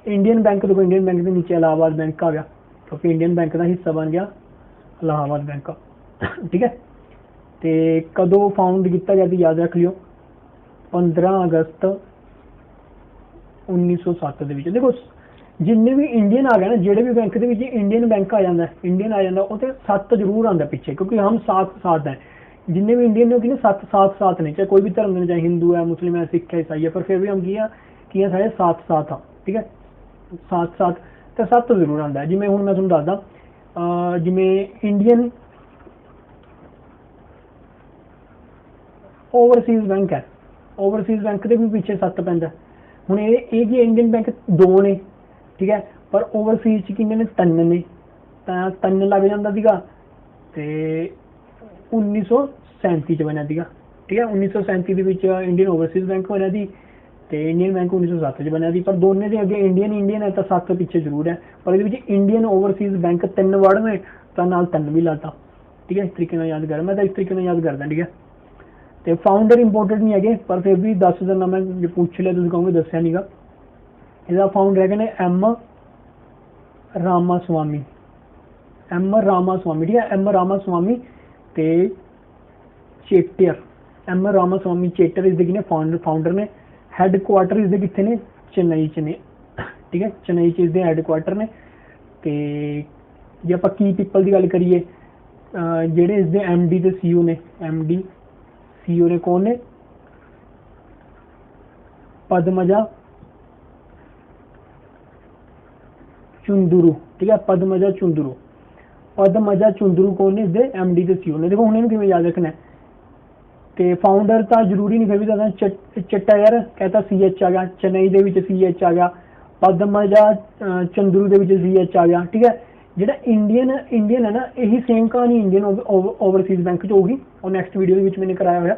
ਇੰਡੀਅਨ ਬੈਂਕ ਦੇਖੋ, ਇੰਡੀਅਨ ਬੈਂਕ ਦੇ ਨੀਚੇ ਇਲਾਹਾਬਾਦ ਬੈਂਕ ਆ ਗਿਆ, ਕਿਉਂਕਿ ਇੰਡੀਅਨ ਬੈਂਕ ਦਾ ਹਿੱਸਾ ਬਣ ਗਿਆ ਇਲਾਹਾਬਾਦ ਬੈਂਕ, ਠੀਕ ਹੈ। ਤੇ ਕਦੋਂ ਫਾਊਂਡ ਕੀਤਾ ਗਿਆ ਸੀ ਯਾਦ ਰੱਖ ਲਿਓ, 15 ਅਗਸਤ 1907 ਦੇ ਵਿੱਚ। ਦੇਖੋ ਜਿੰਨੇ ਵੀ ਇੰਡੀਅਨ ਆ ਗਏ ਨਾ, ਜਿਹੜੇ ਵੀ ਬੈਂਕ ਦੇ ਵਿੱਚ ਇੰਡੀਅਨ ਬੈਂਕ ਆ ਜਾਂਦਾ, ਇੰਡੀਅਨ ਆ ਜਾਂਦਾ, ਉਹ ਤੇ 7 ਜ਼ਰੂਰ ਆਉਂਦਾ ਪਿੱਛੇ, ਕਿਉਂਕਿ ਹਮ ਸਾਥ ਹੈ। ਜਿੰਨੇ ਵੀ ਇੰਡੀਅਨ ਨੇ ਉਹ ਕੀ ਨੇ, 7 ਸਾਥ ਨੇ, ਚਾਹੇ ਕੋਈ ਵੀ ਧਰਮ ਦੇ, ਚਾਹੇ ਹਿੰਦੂ ਹੈ, ਮੁਸਲਿਮ ਹੈ, ਸਿੱਖ ਹੈ, ਈਸਾਈ ਹੈ, ਪਰ ਫਿਰ ਵੀ ਹਮ ਕੀ ਆ ਸਾਰੇ ਸਾਥ ਆ, ਠੀਕ ਹੈ। ਸਾਥ ਤਾਂ 7 ਜ਼ਰੂਰ ਆਉਂਦਾ ਹੈ। ਜਿਵੇਂ ਹੁਣ ਮੈਂ ਤੁਹਾਨੂੰ ਦੱਸਦਾ, ਜਿਵੇਂ ਇੰਡੀਅਨ ਓਵਰਸੀਜ਼ ਬੈਂਕ ਹੈ, ਓਵਰਸੀਜ਼ ਬੈਂਕ ਦੇ ਵੀ ਪਿੱਛੇ 7 ਪੈਂਦਾ। ਹੁਣ ਇਹ ਕੀ ਇੰਡੀਅਨ ਬੈਂਕ 2 ਨੇ, ਠੀਕ ਹੈ, ਪਰ ਓਵਰਸੀਜ਼ 'ਚ ਕਿੰਨੇ ਨੇ, 3 ਨੇ, ਤਾਂ 3 ਲੱਗ ਜਾਂਦਾ ਸੀਗਾ। ਤੇ 1937 'ਚ ਬਣਿਆ ਸੀਗਾ, ਠੀਕ ਹੈ 1937 ਦੇ ਵਿੱਚ ਇੰਡੀਅਨ ਓਵਰਸੀਜ਼ ਬੈਂਕ ਬਣਿਆ ਸੀ ਤੇ ਇੰਡੀਅਨ ਬੈਂਕ 1907 'ਚ ਬਣਿਆ ਸੀ। ਪਰ ਦੋਨੇ ਦੇ ਅੱਗੇ ਇੰਡੀਅਨ ਹੈ ਤਾਂ 7 ਪਿੱਛੇ ਜ਼ਰੂਰ ਹੈ, ਪਰ ਇਹਦੇ ਵਿੱਚ ਇੰਡੀਅਨ ਓਵਰਸੀਜ਼ ਬੈਂਕ 3 ਵਰਡ ਨੇ ਤਾਂ ਨਾਲ 3 ਵੀ ਲਾਤਾ, ਠੀਕ ਹੈ। ਇਸ ਤਰੀਕੇ ਨਾਲ ਯਾਦ ਕਰ, ਮੈਂ ਤਾਂ ਇਸ ਤਰੀਕੇ ਨਾਲ ਯਾਦ ਕਰਦਾ, ਠੀਕ ਹੈ। ਤੇ ਫਾਊਂਡਰ ਇੰਪੋਰਟੈਂਟ ਨਹੀਂ ਹੈਗੇ, ਪਰ ਫਿਰ ਵੀ ਦੱਸ ਦਿੰਦਾ ਮੈਂ, ਜੇ ਪੁੱਛ ਲਿਆ ਤੁਸੀਂ ਕਹੋਗੇ ਦੱਸਿਆ ਨਹੀਂਗਾ। ਇਹਦਾ ਫਾਊਂਡਰ ਹੈਗੇ ਨੇ M ਰਾਮਾਸਵਾਮੀ, ਠੀਕ ਹੈ। M ਰਾਮਾਸਵਾਮੀ ਤੇ ਚੇਟਰ, M ਰਾਮਾਸਵਾਮੀ ਚੇਟਰ ਇਸਦੇ ਕੀ ਨੇ, ਫਾਊਂਡਰ ਨੇ। ਹੈੱਡਕੁਆਰਟਰ ਇਸਦੇ ਕਿੱਥੇ ਨੇ, ਚੇਨਈ 'ਚ ਨੇ, ਠੀਕ ਹੈ ਚੇਨਈ 'ਚ ਇਸਦੇ ਹੈੱਡਕੁਆਰਟਰ ਨੇ। ਤੇ ਜੇ ਆਪਾਂ ਕੀ ਪੀਪਲ ਦੀ ਗੱਲ ਕਰੀਏ, ਜਿਹੜੇ ਇਸਦੇ MD ਤੇ CEO ਨੇ, MD CEO ਨੇ ਕੌਣ ਨੇ, ਪਦਮਜਾ ਚੁੰਦਰੂ, ਠੀਕ ਹੈ ਪਦਮਜਾ ਚੁੰਦਰੂ ਕੌਣ ਨੇ, ਇਸਦੇ MD ਤੇ CEO ਨੇ। ਦੇਖੋ ਹੁਣ ਇਹਨੂੰ ਕਿਵੇਂ ਯਾਦ ਰੱਖਣਾ, ਤੇ ਫਾਊਂਡਰ ਤਾਂ ਜ਼ਰੂਰੀ ਨਹੀਂ, ਫਿਰ ਵੀ ਦੱਸਦਾ ਚਟਾਇਰ कहता CH ਆ ਗਿਆ, ਚੇਨਈ ਦੇ ਵਿੱਚ CH ਆ ਗਿਆ, ਪਦਮਜਾ ਚੰਦਰੂ ਦੇ ਵਿੱਚ CH ਆ ਗਿਆ, ਠੀਕ ਹੈ। ਜਿਹੜਾ ਇੰਡੀਅਨ ਹੈ ਨਾ, ਇਹੀ ਸੇਮ ਕਹਾਣੀ ਇੰਡੀਅਨ ਓਵਰਸੀਜ਼ ਬੈਂਕ 'ਚ ਹੋਊਗੀ। ਉਹ ਨੈਕਸਟ ਵੀਡੀਓ ਦੇ ਵਿੱਚ ਮੈंने ਕਰਾਇਆ ਹੋਇਆ।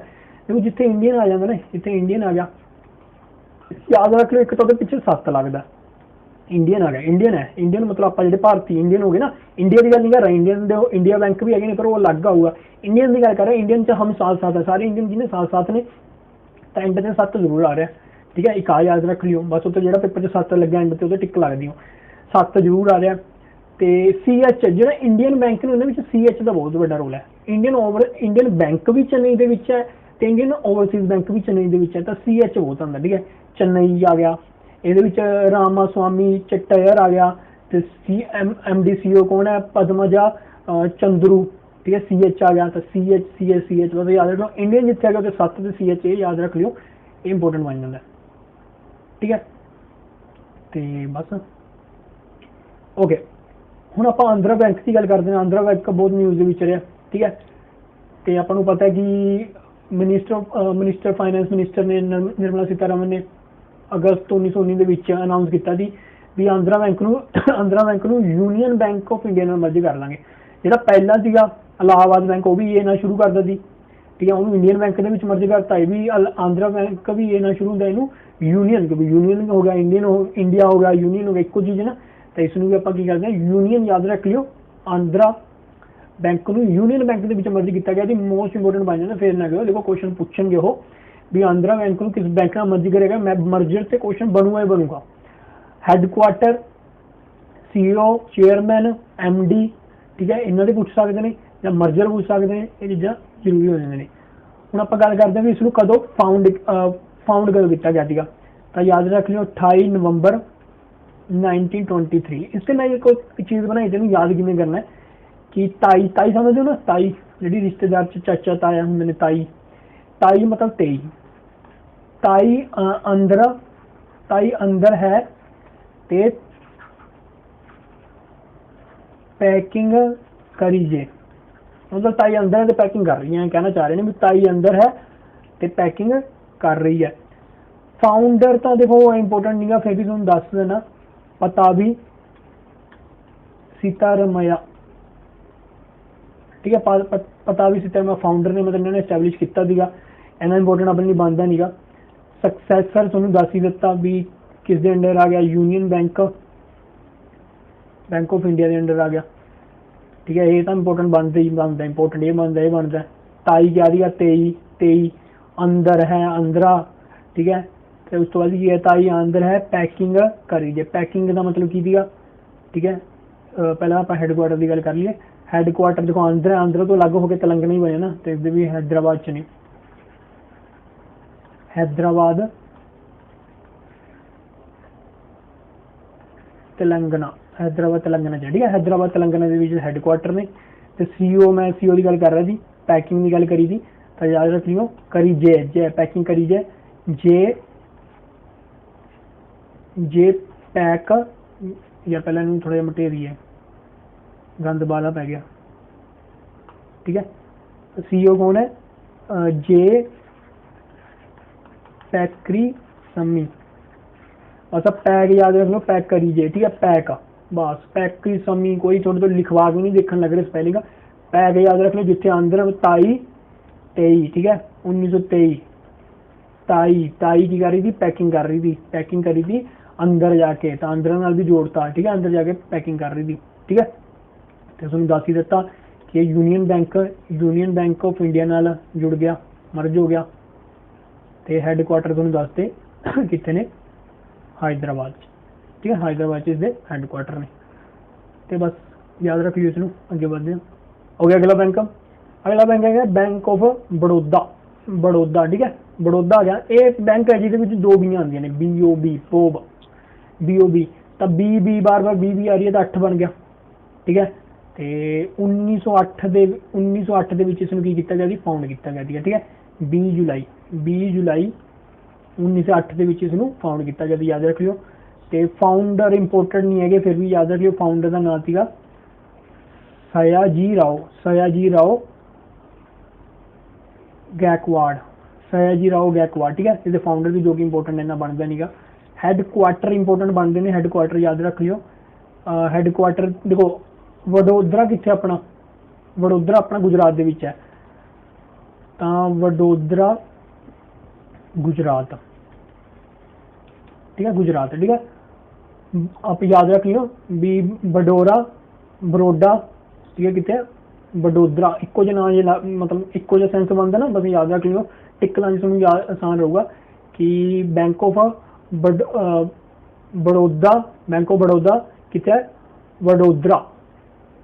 ਦੇਖੋ ਜਿੱਥੇ ਇੰਡੀਅਨ ਆ ਜਾਂਦਾ ਨਾ, ਜਿੱਥੇ ਇੰਡੀਅਨ ਆ ਗਿਆ, ਯਾਦ ਰੱਖ ਲਿਓ ਇੱਕ ਤਾਂ ਉਹਦੇ ਪਿੱਛੇ 7 ਲੱਗਦਾ। ਇੰਡੀਅਨ ਆ ਗਿਆ, ਇੰਡੀਅਨ मतलब ਆਪਾਂ ਜਿਹੜੇ ਭਾਰਤੀ ਇੰਡੀਅਨ ਹੋ ਗਏ ਨਾ, ਇੰਡੀਆ ਦੀ ਗੱਲ ਨਹੀਂ ਕਰ ਰਿਹਾ, ਇੰਡੀਅਨ ਦੇ ਇੰਡੀਆ ਬੈਂਕ ਵੀ ਹੈਗੇ ਨੇ ਪਰ ਉਹ ਅਲੱਗ ਆਊਗਾ। ਇੰਡੀਅਨ ਦੀ ਗੱਲ ਕਰ ਰਿਹਾ, ਇੰਡੀਅਨ 'ਚ ਹਮ साथ है, सारे इंडियन ਜਿਹਨੇ साथ ने ਤਾਂ ਐਂਡ 'ਤੇ 7 ਜ਼ਰੂਰ ਆ ਰਿਹਾ, ਠੀਕ ਹੈ। ਇੱਕ ਆ ਯਾਦ ਰੱਖ ਲਿਓ ਬਸ, ਉੱਤੇ ਜਿਹੜਾ ਪੇਪਰ 'ਚ 7 ਲੱਗਿਆ ਐਂਡ 'ਤੇ ਉਹਦੇ ਟਿਕ ਲੱਗਦੀ ਹੋ, 7 ਜ਼ਰੂਰ ਆ ਰਿਹਾ। ਤੇ CH ਜਿਹੜਾ ਇੰਡੀਅਨ ਬੈਂਕ ਨੇ, ਉਹਨਾਂ ਵਿੱਚ CH ਦਾ ਬਹੁਤ ਵੱਡਾ ਰੋਲ ਹੈ। ਇੰਡੀਅਨ ਬੈਂਕ ਵੀ ਚੇਨਈ ਦੇ ਵਿੱਚ ਹੈ ਤੇ ਇੰਡੀਅਨ ਓਵਰਸੀਜ਼ ਬੈਂਕ ਵੀ ਚੇਨਈ ਦੇ ਵਿੱਚ ਹੈ, ਤਾਂ CH ਬਹੁਤ ਆਉਂਦਾ, ਠੀਕ ਹੈ। ਚੇਨਈ ਆ ਗਿਆ, ਇਹਦੇ ਵਿੱਚ ਰਾਮਾ ਸਵਾਮੀ ਚੱਟਾਇਰ ਆ ਗਿਆ, ਤੇ MD CEO ਕੌਣ ਹੈ, ਪਦਮਜਾ ਚੰਦਰੂ, ठीक है। CH आ गया तो CH बस याद रख लो। इंडियन जितने आ गया तो 7 ਤੇ CH ਇਹ याद रख लियो, ਇਹ इंपोर्टेंट बन ਜਾਂਦਾ, ठीक है। ਤੇ ਬਸ ਓਕੇ, ਹੁਣ ਆਪਾਂ ਆਂਧਰਾ ਬੈਂਕ ਦੀ ਗੱਲ ਕਰਦੇ ਹਾਂ। ਆਂਧਰਾ ਬੈਂਕ ਬਹੁਤ ਨਿਊਜ਼ ਦੇ ਵਿੱਚ ਰਿਹਾ, ਠੀਕ ਹੈ। ਤੇ ਆਪਾਂ ਨੂੰ ਪਤਾ ਹੈ ਕਿ ਮਿਨਿਸਟਰ ਫਾਈਨੈਂਸ ਮਿਨਿਸਟਰ ਨੇ ਨਿਰਮਲਾ ਸੀਤਾਰਮਨ ਨੇ ਅਗਸਤ 1919 ਦੇ ਵਿੱਚ ਅਨਾਉਂਸ ਕੀਤਾ ਸੀ ਵੀ ਆਂਧਰਾ ਬੈਂਕ ਨੂੰ ਯੂਨੀਅਨ ਬੈਂਕ ਆਫ ਇੰਡੀਆ ਨਾਲ ਮਰਜ ਕਰ ਦਾਂਗੇ। ਜਿਹੜਾ ਪਹਿਲਾਂ ਸੀਗਾ ਇਲਾਹਾਬਾਦ ਬੈਂਕ, ਉਹ ਵੀ ਇਹ ਨਾ ਸ਼ੁਰੂ ਕਰਦਾ ਸੀ, ਠੀਕ ਹੈ। ਉਹਨੂੰ ਇੰਡੀਅਨ ਬੈਂਕ ਦੇ ਵਿੱਚ ਮਰਜ ਕਰਤਾ। ਇਹ ਵੀ ਆਂਧਰਾ ਬੈਂਕ ਵੀ ਇਹ ਨਾ ਸ਼ੁਰੂ ਹੁੰਦਾ, ਇਹਨੂੰ ਯੂਨੀਅਨ, ਕਿਉਂਕਿ ਯੂਨੀਅਨ ਹੋ ਗਿਆ, ਇੰਡੀਆ ਹੋ ਗਿਆ, ਯੂਨੀਅਨ ਹੋ ਗਿਆ, ਇੱਕੋ ਚੀਜ਼ ਨਾ। ਤਾਂ ਇਸ ਨੂੰ ਵੀ ਆਪਾਂ ਕੀ ਕਰਦੇ ਹਾਂ, ਯੂਨੀਅਨ ਯਾਦ ਰੱਖ ਲਿਓ। ਆਂਧਰਾ ਬੈਂਕ ਨੂੰ ਯੂਨੀਅਨ ਬੈਂਕ ਦੇ ਵਿੱਚ ਮਰਜ ਕੀਤਾ ਗਿਆ ਸੀ। ਮੋਸਟ ਇੰਪੋਰਟੈਂਟ ਬਣ ਜਾਂਦਾ, ਫਿਰ ਨਾ ਕਹੋ ਦੇਖੋ ਕੁਐਸਚਨ ਪੁੱਛਣਗੇ ਉਹ ਵੀ ਆਂਧਰਾ ਬੈਂਕ ਨੂੰ ਕਿਸ ਬੈਂਕ ਨਾਲ ਮਰਜ ਕਰੇਗਾ। ਮੈਂ ਮਰਜਰ ਤੇ ਕੁਐਸਚਨ ਬਣੂਗਾ ਹੀ ਬਣੂਗਾ। ਹੈਡਕੁਆਟਰ, CEO, ਚੇਅਰਮੈਨ, MD, ठीक है, ਇਹਨਾਂ ਦੇ ਪੁੱਛ ਸਕਦੇ ਨੇ ਜਾਂ ਮਰਜਰ ਪੁੱਛ ਸਕਦੇ ਨੇ, ਇਹ ਚੀਜ਼ਾਂ ਜ਼ਰੂਰੀ ਹੋ ਜਾਂਦੀਆਂ ਨੇ। ਹੁਣ ਆਪਾਂ ਗੱਲ ਕਰਦੇ ਹਾਂ ਵੀ ਇਸ ਨੂੰ ਕਦੋਂ ਫਾਊਂਡ ਕਦੋਂ ਕੀਤਾ ਗਿਆ ਸੀਗਾ, ਤਾਂ ਯਾਦ ਰੱਖ ਲਿਓ 28 ਨਵੰਬਰ 1923। ਇਸ ਤੇ ਮੈਂ ਇੱਕ ਚੀਜ਼ ਬਣਾਈ, ਤੈਨੂੰ ਯਾਦ ਕਿਵੇਂ ਕਰਨਾ ਹੈ ਕਿ ਤਾਈ ਸਮਝਦੇ ਹੋ ਨਾ, ਤਾਈ ਜਿਹੜੀ ਰਿਸ਼ਤੇਦਾਰ ਚ ਚਾਚਾ ਤਾਇਆ ਹੁੰਦੇ ਨੇ, ਤਾਈ ਮਤਲਬ 23। ਤਾਈ ਅੰਦਰ ਹੈ ਤੇ पैकिंग करी जे, मतलब ताई अंदर है तो पैकिंग कर रही है, कहना चाह रहे हैं भी ताई अंदर है तो पैकिंग कर रही है। फाउंडर तो देखो इंपोर्टेंट नहीं है, फिर भी तुम दस देना, पताबी सीतारमैया, ठीक है। पताबी सीतारमैया फाउंडर ने, मतलब इन्होंने एस्टैबलिश किया था, इन्ना इंपोर्टेंट अपने लिए बनता नहीं गा। सक्सैसर तुहानूं दस ही दिता भी किस दे अंडर आ गया, यूनीयन बैंक ऑफ इंडिया के अंडर आ गया, ठीक है। ये तो इंपोर्टेंट बनता ही बनता, इंपोर्टेंट ये बनता। ताई क्या दी 23 अंदर है, आंध्रा, ठीक है। तो उस तो बाद की है ताई अंदर है पैकिंग करी जे। पैकिंग का मतलब की दिया, ठीक है। पहले आप हैडकुआटर की गल कर लीए। हैडकुआटर देखो आंध्रा तो अलग होकर तेलंगाना ही बने ना, तो इधर भी हैदराबाद च नहीं, हैदराबाद तेलंगाना, ठीक है। हैदराबाद तेलंगाना के हैडकुआटर ने। तो CEO मैं CEO की गल कर रहा थी, पैकिंग की गल करी थी, तो याद रख लियो करी जे पैकिंग करी जे पैक, या पहले थोड़ा मटेरी है, गंद बाला पै गया, ठीक है। CEO कौन है, जे पैकरी सम्मी, अच्छा पैक याद रख लो, पैक करी जे, ठीक है। पैक बस, पैकरी सम्मी, कोई थोड़े तो लिखवा भी नहीं देखने लग रहे स्पेलिंग का। पैक याद रख लो, जिथे अंदर ताई 23, ठीक है, 1923। ताई की कर रही थी, पैकिंग करी थी अंदर जाके, तो अंदर नाल भी जोड़ता, ठीक है, अंदर जाके पैकिंग कर रही थी, ठीक है। तो तुहानूं दस ही दिता कि यूनीयन बैंक ऑफ इंडिया नाल जुड़ गया, मर्ज हो गया। तो हैडकुआटर तुहानूं दसते कितने ने, हैदराबाद, ठीक है। हैदराबाद इसके हैडकुआटर ने। तो बस याद रख लियो इसनूं, अगे बढ़ते हैं। हो गया अगला बैंक है बैंक ऑफ बड़ौदा, ठीक है। बड़ौदा आ गया, ये बैंक है जिहदे विच दो बीआं आंदियां ने, BOB, तो बी बार आ रही है, तो 8 बन गया, ठीक है। तो 1908 ਦੇ ਵਿੱਚ इसनूं की किया गया, फाउंड किया गया, ठीक है। 20 जुलाई 1908 ਦੇ ਵਿੱਚ इसनूं फाउंड किया गया, याद रख लियो। तो फाउंडर इंपोर्टेंट नहीं है, फिर भी याद रखियो, फाउंडर का नाम था सयाजी राव गैकवाड़, ठीक है। इसके फाउंडर भी जो कि इंपोर्टेंट इन्ना बनता नहीं गा। हैडकुआटर इंपोर्टेंट बनते हैं, हैडकुआटर याद रख लियो। हैडकुआटर देखो वडोदरा कित्थे अपना, वडोदरा अपना गुजरात दे विच है, तां वडोदरा गुजरात, ठीक है, गुजरात, ठीक है। आप याद रख लियो भी बडोरा बरोडा, ठीक है, कितने वडोदरा इको जो नाम, मतलब इको जो सेंस बनता ना, बस याद रख लियो, टिक लाने से आसान रहूगा कि bank of Baroda, bank of Baroda कितने वडोदरा,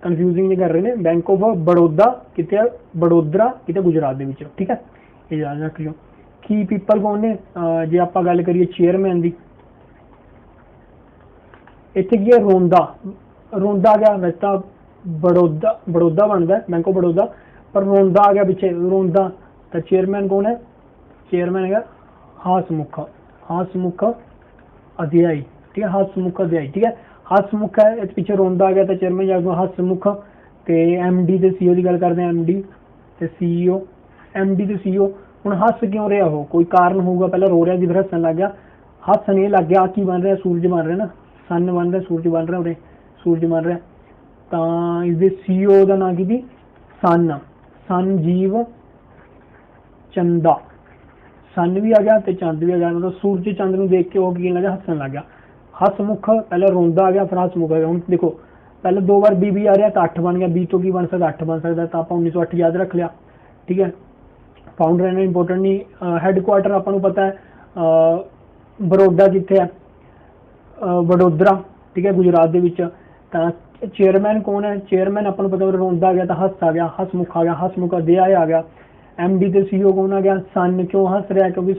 कंफ्यूजिंग नहीं कर रहे हैं, बैंक ऑफ बड़ौदा कितने वडोदरा कितने गुजरात के विच, ठीक है, ये याद रख लियो। की पीपल कौन ने, जे आप गल करिए चेयरमैन की, इतने की है रोंदा, रोंदा आ गया, वैसे तो बड़ौदा बड़ौदा बनता है बैंक ऑफ बड़ौदा, पर रोंदा आ गया पिछे, रोंदा, तो चेयरमैन कौन है, चेयरमैन है हासमुख, हासमुख अध्यायी, ठीक है, हासमुख अध्यायी, ठीक है, हासमुख है, पिछे रोंदा आ गया, तो चेयरमैन जाएगा हासमुख। तो एम डी तो सीओ की गल करते हैं, एम डी तो सीईओ, एम डी तो सीईओ, हूँ हस क्यों रहा हो, कोई कारण होगा, पहले रो रहा जी, फिर हसन लग गया, हसन ये लग गया की बन रहा, सूरज बन रहा ना, सन बन रहा, सूरज बन रहा, उरे सूरज बन रहा, तो इसके सीईओ का नाम की सन, संजीव चंदा, सन भी आ गया तो चंद भी आ गया, मतलब सूरज चंद को देख के वो की लगा, हसन लग गया, हसमुख, पहले रोंदा आ गया, फिर हसमुख आ गया। हम देखो पहले 2 बार बी आ रहा तो 8 बन गया, बी तो की बन सकता 8 बन सकता, तो आप 1908 याद रख लिया, ठीक है। फाउंडर रहना इंपोर्टेंट नहीं, हैडकुआटर आपको पता है बड़ौदा कितने है, वडोदरा, ठीक है, गुजरात के विच। चेयरमैन कौन है, चेयरमैन अपन पता रोंदा आ गया, तो हस आ गया, हसमुख आ गया, हसमुख अध्याय आ गया। एम डी तो सीईओ कौन आ गया, सन क्यों हस रहा है, क्योंकि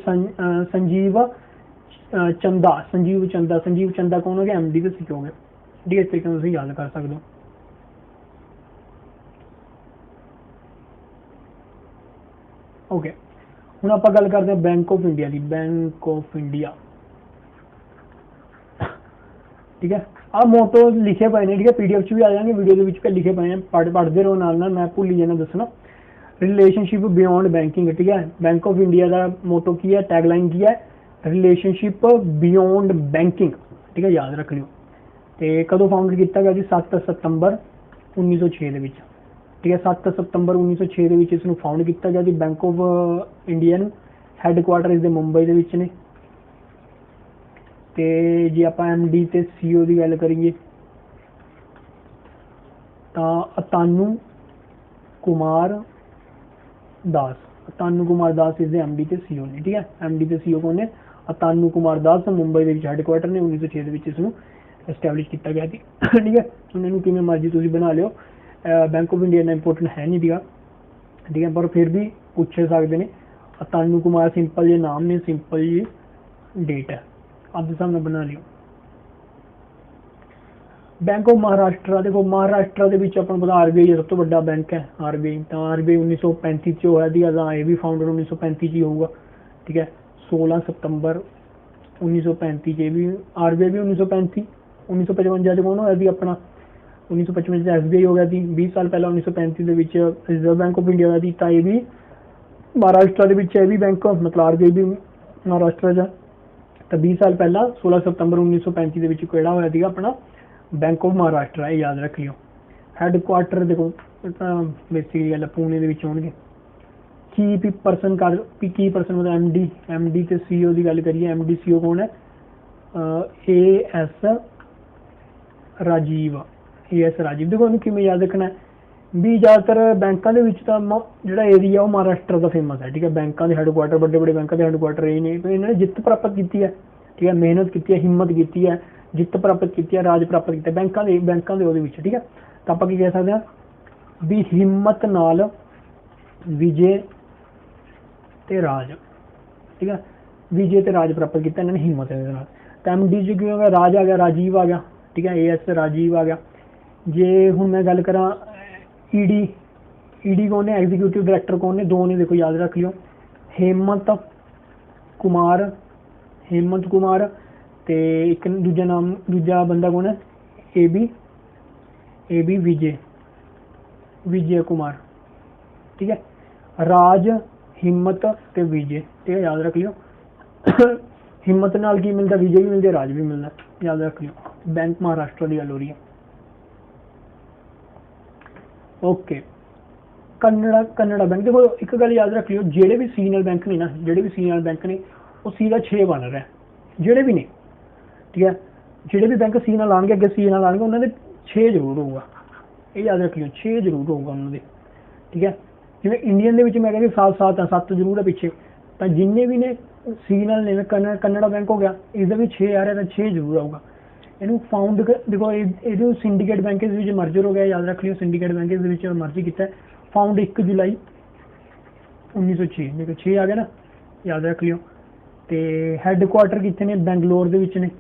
संजीव चंदा, संजीव चंदा, संजीव चंदा कौन हो गया, एम डी तो सीईओ हो गया, ठीक है, इस तरीके से याद कर सकते हो। ओके, हूँ आप गल करते हैं बैंक ऑफ इंडिया की, बैंक ऑफ इंडिया, ठीक है, आ मोटो लिखे पे ने, ठीक है, पीडीएफ भी आ जाएंगे, वीडियो के लिखे पे हैं, पढ़ते रहो नाल नाल, मैं भूल ही जाना दसना। रिलेशनशिप बियॉन्ड बैंकिंग, ठीक है, बैंक ऑफ इंडिया का मोटो की है, टैगलाइन की है, रिलेशनशिप बियॉन्ड बैंकिंग, ठीक है, याद रख लियो। तो कदों फाउंड किया गया जी, 7 सितंबर 1906 के, ठीक है, 7 सितंबर 1906 के इसको फाउंड किया गया जी, बैंक ऑफ इंडिया, हैडकुआटर इसके मुंबई के ने। तो जे आप एम डी तो सीईओ की गल करिए तो अतानु कुमार दास, अतानु कुमार दास इस एम डी तो सीईओ ने, ठीक है, एम डी तो सीईओ कौन ने, अतानु कुमार दास, मुंबई के हैडकुआटर ने 1906 के इसको एस्टैबलिश किया गया थी, ठीक है। उन्होंने किमें मर्जी तुम बना लियो, बैंक ऑफ इंडिया इन्ना इंपोर्टेंट है नहीं दिया, ठीक है, पर फिर भी पूछे सकते हैं। अतानु कुमार सिंपल ये नाम ने, सिंपल ये डेट है, आप सामने बना लियो। बैंक ऑफ महाराष्ट्र, देखो महाराष्ट्र के अपन पता आरबीआई सब तो बड़ा बैंक है, आरबीआई, तो आरबीआई 1935 होया थी, ये भी फाउंडर 1935 ही होगा, ठीक है, 16 सितंबर 1935, ये भी आरबीआई भी 1935, 1955 कौन होया थी अपना, 1955 एसबीआई हो गया थी, 20 साल पहले 1935 रिजर्व बैंक ऑफ इंडिया होया थी, तो ये भी महाराष्ट्र के भी बैंक ऑफ, मतलब आरबीआई भी महाराष्ट्र का, तो 20 साल पहला 16 सितंबर 1935 के केड़ा होया थी अपना बैंक ऑफ महाराष्ट्र, ये याद रख लियो। हैडकुआटर देखो बेसिकली गल पुणे के होंगे। की परसन कर, की परसन मतलब एम डी, एम डी तो सीईओ की गल करिए, एम डी सीईओ कौन है, A S Rajiv, A S Rajiv. देखो इन्हें किमें याद रखना है भी, ज़्यादातर बैंकों के जो एरिया वो महाराष्ट्र का फेमस है, ठीक है, बैंकों के हैडकुआटर, बड़े बड़े बैंकों के हैडकुआटर ये ने, तो इन्होंने जित प्राप्त की है, ठीक है, मेहनत की है, हिम्मत की है, जित प्राप्त की है, राज प्राप्त किया बैंकों के, ठीक है। तो आप कह सकते हैं भी हिम्मत नाल विजय ते राज, ठीक है, विजय ते राज प्राप्त किया इन्होंने हिम्मत के नाल। तो एम डी जी क्यों हो गया, राज आ गया, राजीव आ गया, ठीक है, ए एस राजीव आ गया। जे हूँ मैं गल करा ईडी, ईडी कौन है, एग्जीक्यूटिव डायरैक्टर कौन ने, दो ने, देखो याद रख लियो, हेमंत कुमार, हेमंत कुमार, ते एक दूजा नाम, दूजा बंदा कौन है, ए बी विजय, विजय कुमार, ठीक है, राज हिम्मत ते विजय, ठीक है, याद रख लियो। हिम्मत नाल की मिलता, विजय भी मिलता, राज भी मिलता, याद रख लियो। बैंक महाराष्ट्र की गल हो रही है। ओके कन्नड़ा बैंक देखो एक गल याद रख लियो, जेडे भी सीनियर बैंक ने ना, जेडे भी सीनियर बैंक ने वो सी का 6 बन रहा है, जेडे भी ने, ठीक है, जेडे भी बैंक सी नाल आएंगे, अगे सी नाल आएंगे, उन्होंने 6 जरूर होगा, ये याद रख लियो, 6 जरूर होगा उन्होंने, ठीक है। जिवें इंडियन दे विच मैं कहंदी 7 जरूर है पिछे, तो जिन्ने भी ने सी नाल ने, कन्नड़ा बैंक हो गया, इसका भी 6 आ रहा है, तो 6 जरूर आऊगा। इनू फाउंड देखो ये सिंडिकेट बैंक मर्जर हो गया, याद रख लियो, सिंडिकेट बैंक मर्ज किया, फाउंड 1 जुलाई 1906, देखो 6 आ गया ना, याद रख लियो। तो हैडकुआटर कितने ने, बेंगलोर दे विच ने,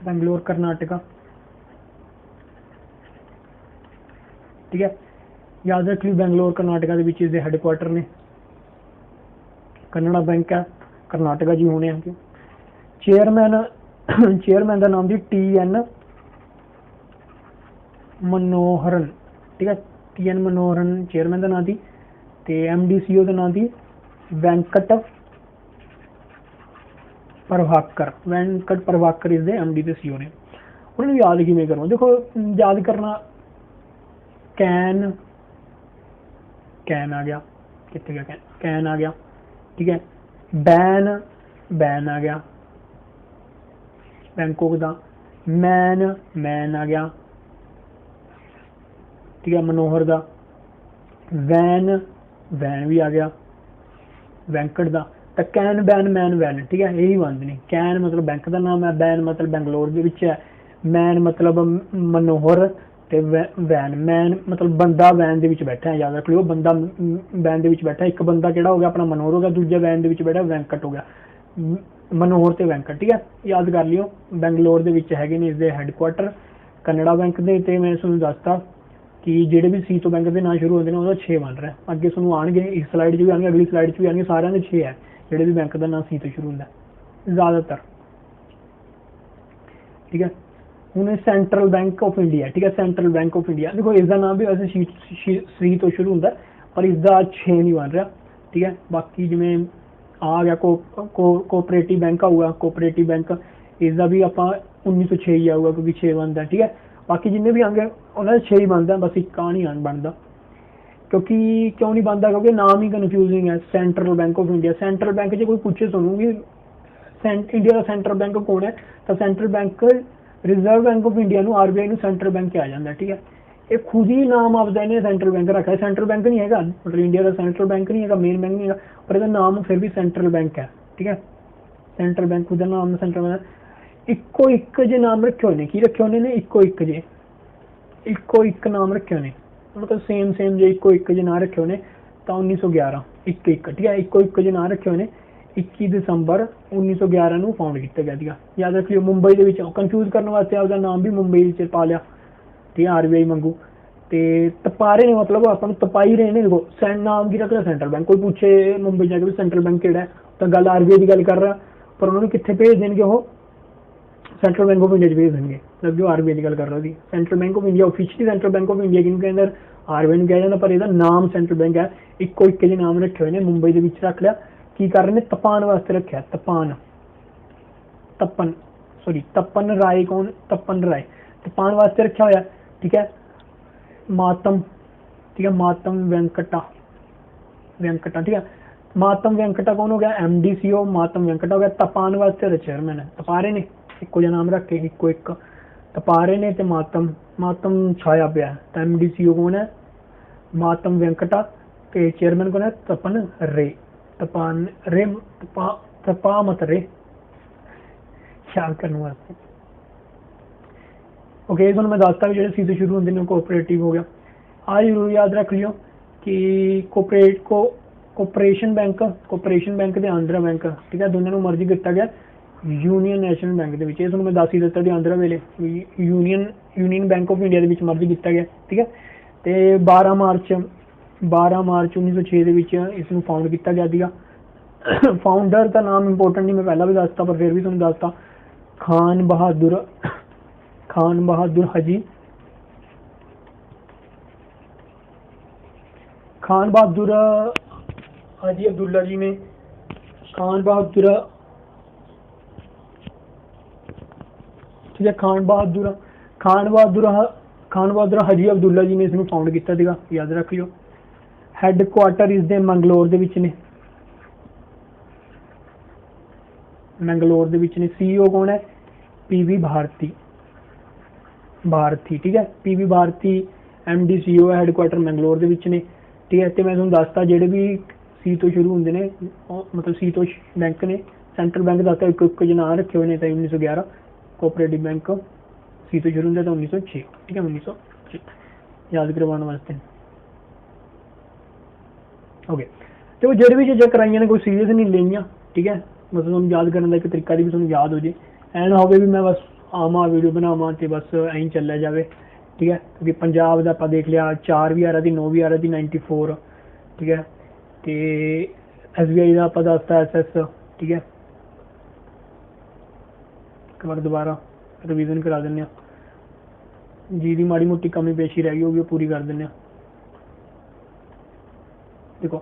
बेंगलोर कर्नाटका, ठीक है, याद रख लियो, बेंगलोर कर्नाटका दे विच इसदे हैडकुआटर ने। कन्नड़ा बैंक है, कर्नाटका जी होने हैं। चेयरमैन का नाम जी TN मनोहरन, ठीक है, TN मनोहरन चेयरमैन का नाम थी, तो MD CEO का नाम थी वेंकट प्रभाकर इस MD ते CEO ने। उन्होंने याद किमें करो, देखो याद करना, कैन आ गया, कितने गया कैन आ गया, ठीक है, बैन आ गया बैंकॉक का, मैन आ गया, ठीक है, मनोहर का, वैन भी आ गया वेंकट का, तो कैन बैन मैन वैन, ठीक है, यही बनते हैं। कैन मतलब बैंक का नाम है, बैन मतलब बेंगलोर के विच है, मैन मतलब मनोहर, ते वैन मैन मतलब बंदा वैन दे विच बैठा है, याद रख लियो, बंदा वैन दे विच बैठा है, एक बंदा केड़ा हो गया अपना मनोहर हो गया, दूजा वैन दे विच बैठा वेंकट हो गया, मनोहर ते वेंकट, ठीक है, याद कर लियो। बेंगलोर दे विच हैगे ने इसदे हैडकुआटर। कन्नड़ा बैंक दे ते मैं तुहानूं दसता कि जेडे भी सी तो बैंक के नाम शुरू होते हैं उसका 6 बन रहा है, अगे तुहानूं आएंगे, इस स्लाइड भी आएंगे, अगली स्लाइड भी आएंगे, सारे के 6 है जेडे भी बैंक का नाम सी तो शुरू होता है ज़्यादातर, ठीक है। हूँ सेंट्रल बैंक ऑफ इंडिया, ठीक है, सेंट्रल बैंक ऑफ इंडिया देखो इसका नाम भी वैसे सी तो शुरू होता है, पर इसका 6 नहीं बन रहा, ठीक है। बाकी जिमें आ गया कोऑपरेटिव बैंक आऊगा, कोऑपरेटिव बैंक इसका भी आप 1906 ही आऊगा क्योंकि 6 बनता है, ठीक है। बाकी जिन्हें भी आएंगे उन्होंने 6 ही बनता है, बस एक नहीं बनता, क्योंकि क्यों नहीं बनता, क्योंकि नाम ही कन्फ्यूजिंग है, central bank of India. Central bank जो कोई पूछे सुनूंगी इंडिया का सेंट्रल बैंक कौन है, तो central bank reserve bank of India RBI central bank आ जाता है, ठीक है। ये खुद ही नाम आपका इन्हें सेंट्रल बैंक रखा है, सेंट्रल बैंक नहीं है, मतलब इंडिया का सेंट्रल बैंक नहीं है, मेन बैंक नहीं है, पर इसका नाम फिर भी सेंट्रल बैंक है, ठीक है। सेंट्रल बैंक खुद नाम सेंट्रल बैंक, इको एक जे नाम रखे हुए की रखे हुए ने, इको एक नाम रखे हुए, मतलब सेम जे इको एक जे ना रखे हुए, तो 1911 एक, ठीक है, इको एक जे ना रखे हुए 21 दिसंबर 1911 ਨੂੰ फाउंड किया गया था, याद रख लियो। मुंबई के कंफ्यूज करने वास्ते आपका नाम भी मुंबई पा लिया, ठीक है, RBI मंगू, तो तपा रहे ने, मतलब अपन तपाई रहे ने, देखो नाम की रख रहा सेंट्रल बैंक, कोई पूछे मुंबई जाके भी सेंट्रल बैंक केड़ा है, तो गल RBI की गल कर रहा, पर उन्होंने कितने भेज देंगे, वो सेंट्रल बैंक ऑफ इंडिया भेज देंगे, मतलब जो RBI की गल कर रहा थी। Central bank of India officially central bank of India के अंदर RBI कहा जाता, पर इसका नाम सेंट्रल बैंक है, इको एक जे नाम रखे हुए मुंबई के रख लिया, की कर रहे हैं तपान वास्ते रखा, तपन राय, कौन तपन राय, तपान वास्ते रखा हुआ, ठीक है। मातम, ठीक है, मातम वेंकटा, ठीक है, मातम वेंकटा कौन हो गया, MD CEO मातम वेंकटा हो गया, तपान वास्ते चेयरमैन है, तपा रहे ने इको जो नाम रख के, इको एक तपा रहे ने, तो मातम छाया पिया, तो MD CEO कौन है, मातम वेंकटा, तो चेयरमैन कौन है, तपन रे, तपा मत रे, ख्याल करने वास्ते। ओके, तो मैं दसता भी जो सी से शुरू होंगे ने कोऑपरेटिव हो गया। आज जरूर याद रख लियो कि कोऑपरेशन बैंक के आंध्रा बैंक, ठीक है, दोनों मर्जी किया गया यूनियन नैशनल बैंक के, ये मैं दस ही दिता कि आंध्रा वेले यूनियन बैंक ऑफ इंडिया के मर्जी किया गया, ठीक है। तो 12 मार्च 1906 इसमें फाउंड किया गया था। फाउंडर का नाम इंपोर्टेंट नहीं, मैं पहला भी दसता, पर फिर भी तुम दसता, खान बहादुर हाजी, खान बहादुर हाजी अब्दुल्ला जी ने, खान बहादुर, ठीक है, खान ਖਾਨ ਬਹਾਦਰ ਹਾਜੀ ਅਬਦੁੱਲਾ ਜੀ ਨੇ इसनूं फाउंड किया ਸੀਗਾ, याद रखियो। हैडकुआटर इसके मंगलोर दे विच ने, मैंगलोर दे विच ने। CEO कौन है? PV भारती, भारती, ठीक है। PV भारती MD CEO है, हैडकुआटर मैंगलोर दे विच ने, ठीक है। तो मैं तुहानूं दसता जिहड़े भी सी तो शुरू होंदे ने, मतलब सी तो बैंक ने, सेंट्रल बैंक दसता एक नाम रखे हुए ने, तो 1911 कोऑपरेटिव बैंक सी तो शुरू होंगे तो 1906, ठीक है, 1906 याद करवाने वास्ते। ओके, तो जो भी चीज़ें कराइया ने कोई सीरियस नहीं लेनिया, ठीक है। मतलब याद करने का एक तरीका भी तुहानूं याद हो जाए, ऐ ना हो भी मैं बस आवां वीडियो बनावां तो बस ऐं चलिया जाए, ठीक है। क्योंकि पंजाब का आप देख लिया 4 भी आ रहा थी, 9 भी आ रहा थी, 94, ठीक है। तो SBI का आप दसता SS, ठीक है। एक बार दोबारा रिवीजन करा दें, जी दी माड़ी मोटी कमी पेशी रह गई होगी, पूरी कर दें। देखो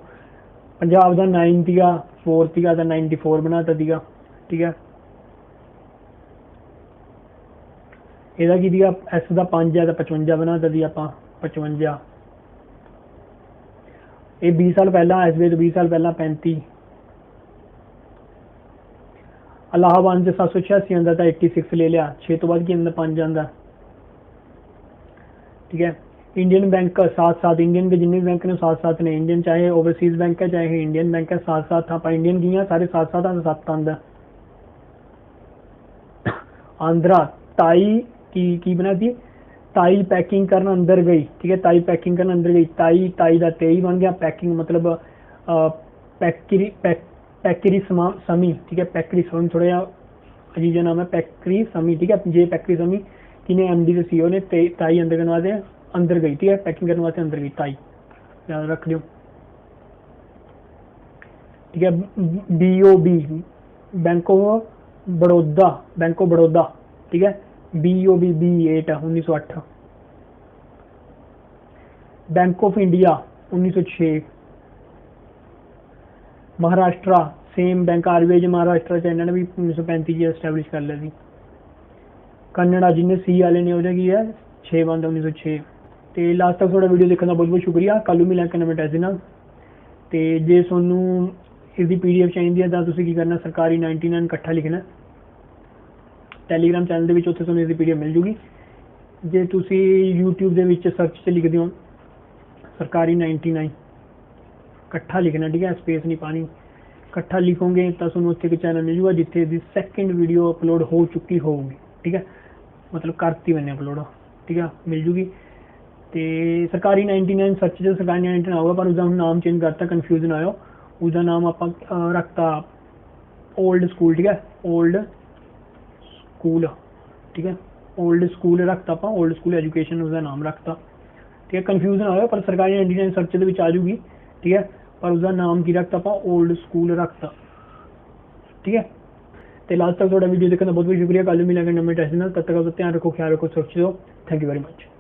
पंजाब का 9 थी, 4 थी, 94 बनाता थी, ठीक है। ਇਹਦਾ ਕੀ ਦੀਆ S ਦਾ 5 ਹੈ ਤਾਂ 55 बनाता दी आप 55। ये 20 साल पहला, SBI तो 20 साल पहला 35। इलाहाबाद से 786 आंदा था, 86 ले लिया, 6 तो बाद की आंदा 5 आंदा, ठीक है। इंडियन बैंक साथ साथ, इंडियन के जिन्ने बैंक ने साथ साथ ने, इंडियन चाहे ओवरसीज बैंक है चाहे इंडियन बैंक है, साथ साथ आप इंडियन की हैं सारे साथ साथ साथ आंदा। आंध्रा ताई की बना दी, ताई पैकिंग करना अंदर गई, ठीक है। ताई पैकिंग करना अंदर गई, ताई ताई का तेई बन गया, पैकिंग मतलब पैकरी समी, ठीक है। पैकरी समी थोड़ा जहा अजीब नाम है, पैकरी समी, ठीक है। जे पैकरी समी किने MD से CEO ने ताई अंदर करने वास्ते अंदर गई, ठीक है। पैकिंग करने वास्ते अंदर गई ताई, याद रख लियो, ठीक है। BOB bank of Baroda, bank of Baroda, ठीक है। BOB B8 1908। Bank of India 1906। Maharashtra same bank RBI Maharashtra च इन्होंने भी 1935 एस्टैबलिश कर लिया। कन्नड़ा जिन्हें C वाले ने उन्हें की है 6 बंद 1906। तो लास्ट तक थोड़ा वीडियो देखने का बहुत बहुत शुक्रिया। कल मिला एक नवे टैस्ट नाल। तो जे सोनू इसकी PDF चाहिए तो तुसीं की करना, सरकारी 99 इकट्ठा लिखना टैलीग्राम चैनल के उत्थे तुहानूं इसकी PDF मिल जूगी। जे तुसीं यूट्यूब के सर्च से लिखते हो सरकारी 99 इकट्ठा लिखना, ठीक है, स्पेस नहीं पानी, इकट्ठा लिखोगे तो तुहानूं उत्थे एक चैनल मिल जूगा जिथे दी सैकेंड वीडियो अपलोड हो चुकी होगी, ठीक है। मतलब करती मैंने अपलोड, ठीक है, मिल जूगी। तो सरकारी 99 सर्च से सरकारी 99 आऊगा, पर उसका नाम चेंज करता, कन्फ्यूज ना हो। उसका नाम आप रखता ओल्ड स्कूल, ठीक है, ओल्ड स्कूल, ठीक है, ओल्ड स्कूल रखता आप, ओल्ड स्कूल एजुकेशन उसका नाम रखता, ठीक है। कन्फ्यूज ना हो, पर सरकारी 99 सर्च के आ जूगी, ठीक है। पर उसका नाम की रखता आप, ओल्ड स्कूल रखता, ठीक है। तो लास्ट तक थोड़ा वीडियो देखने का बहुत बहुत शुक्रिया। कल मिलेंगे नवे टैस्ट नाल, तब तक ध्यान रखो, ख्याल रखो, सुरक्षित हो। Thank you very much.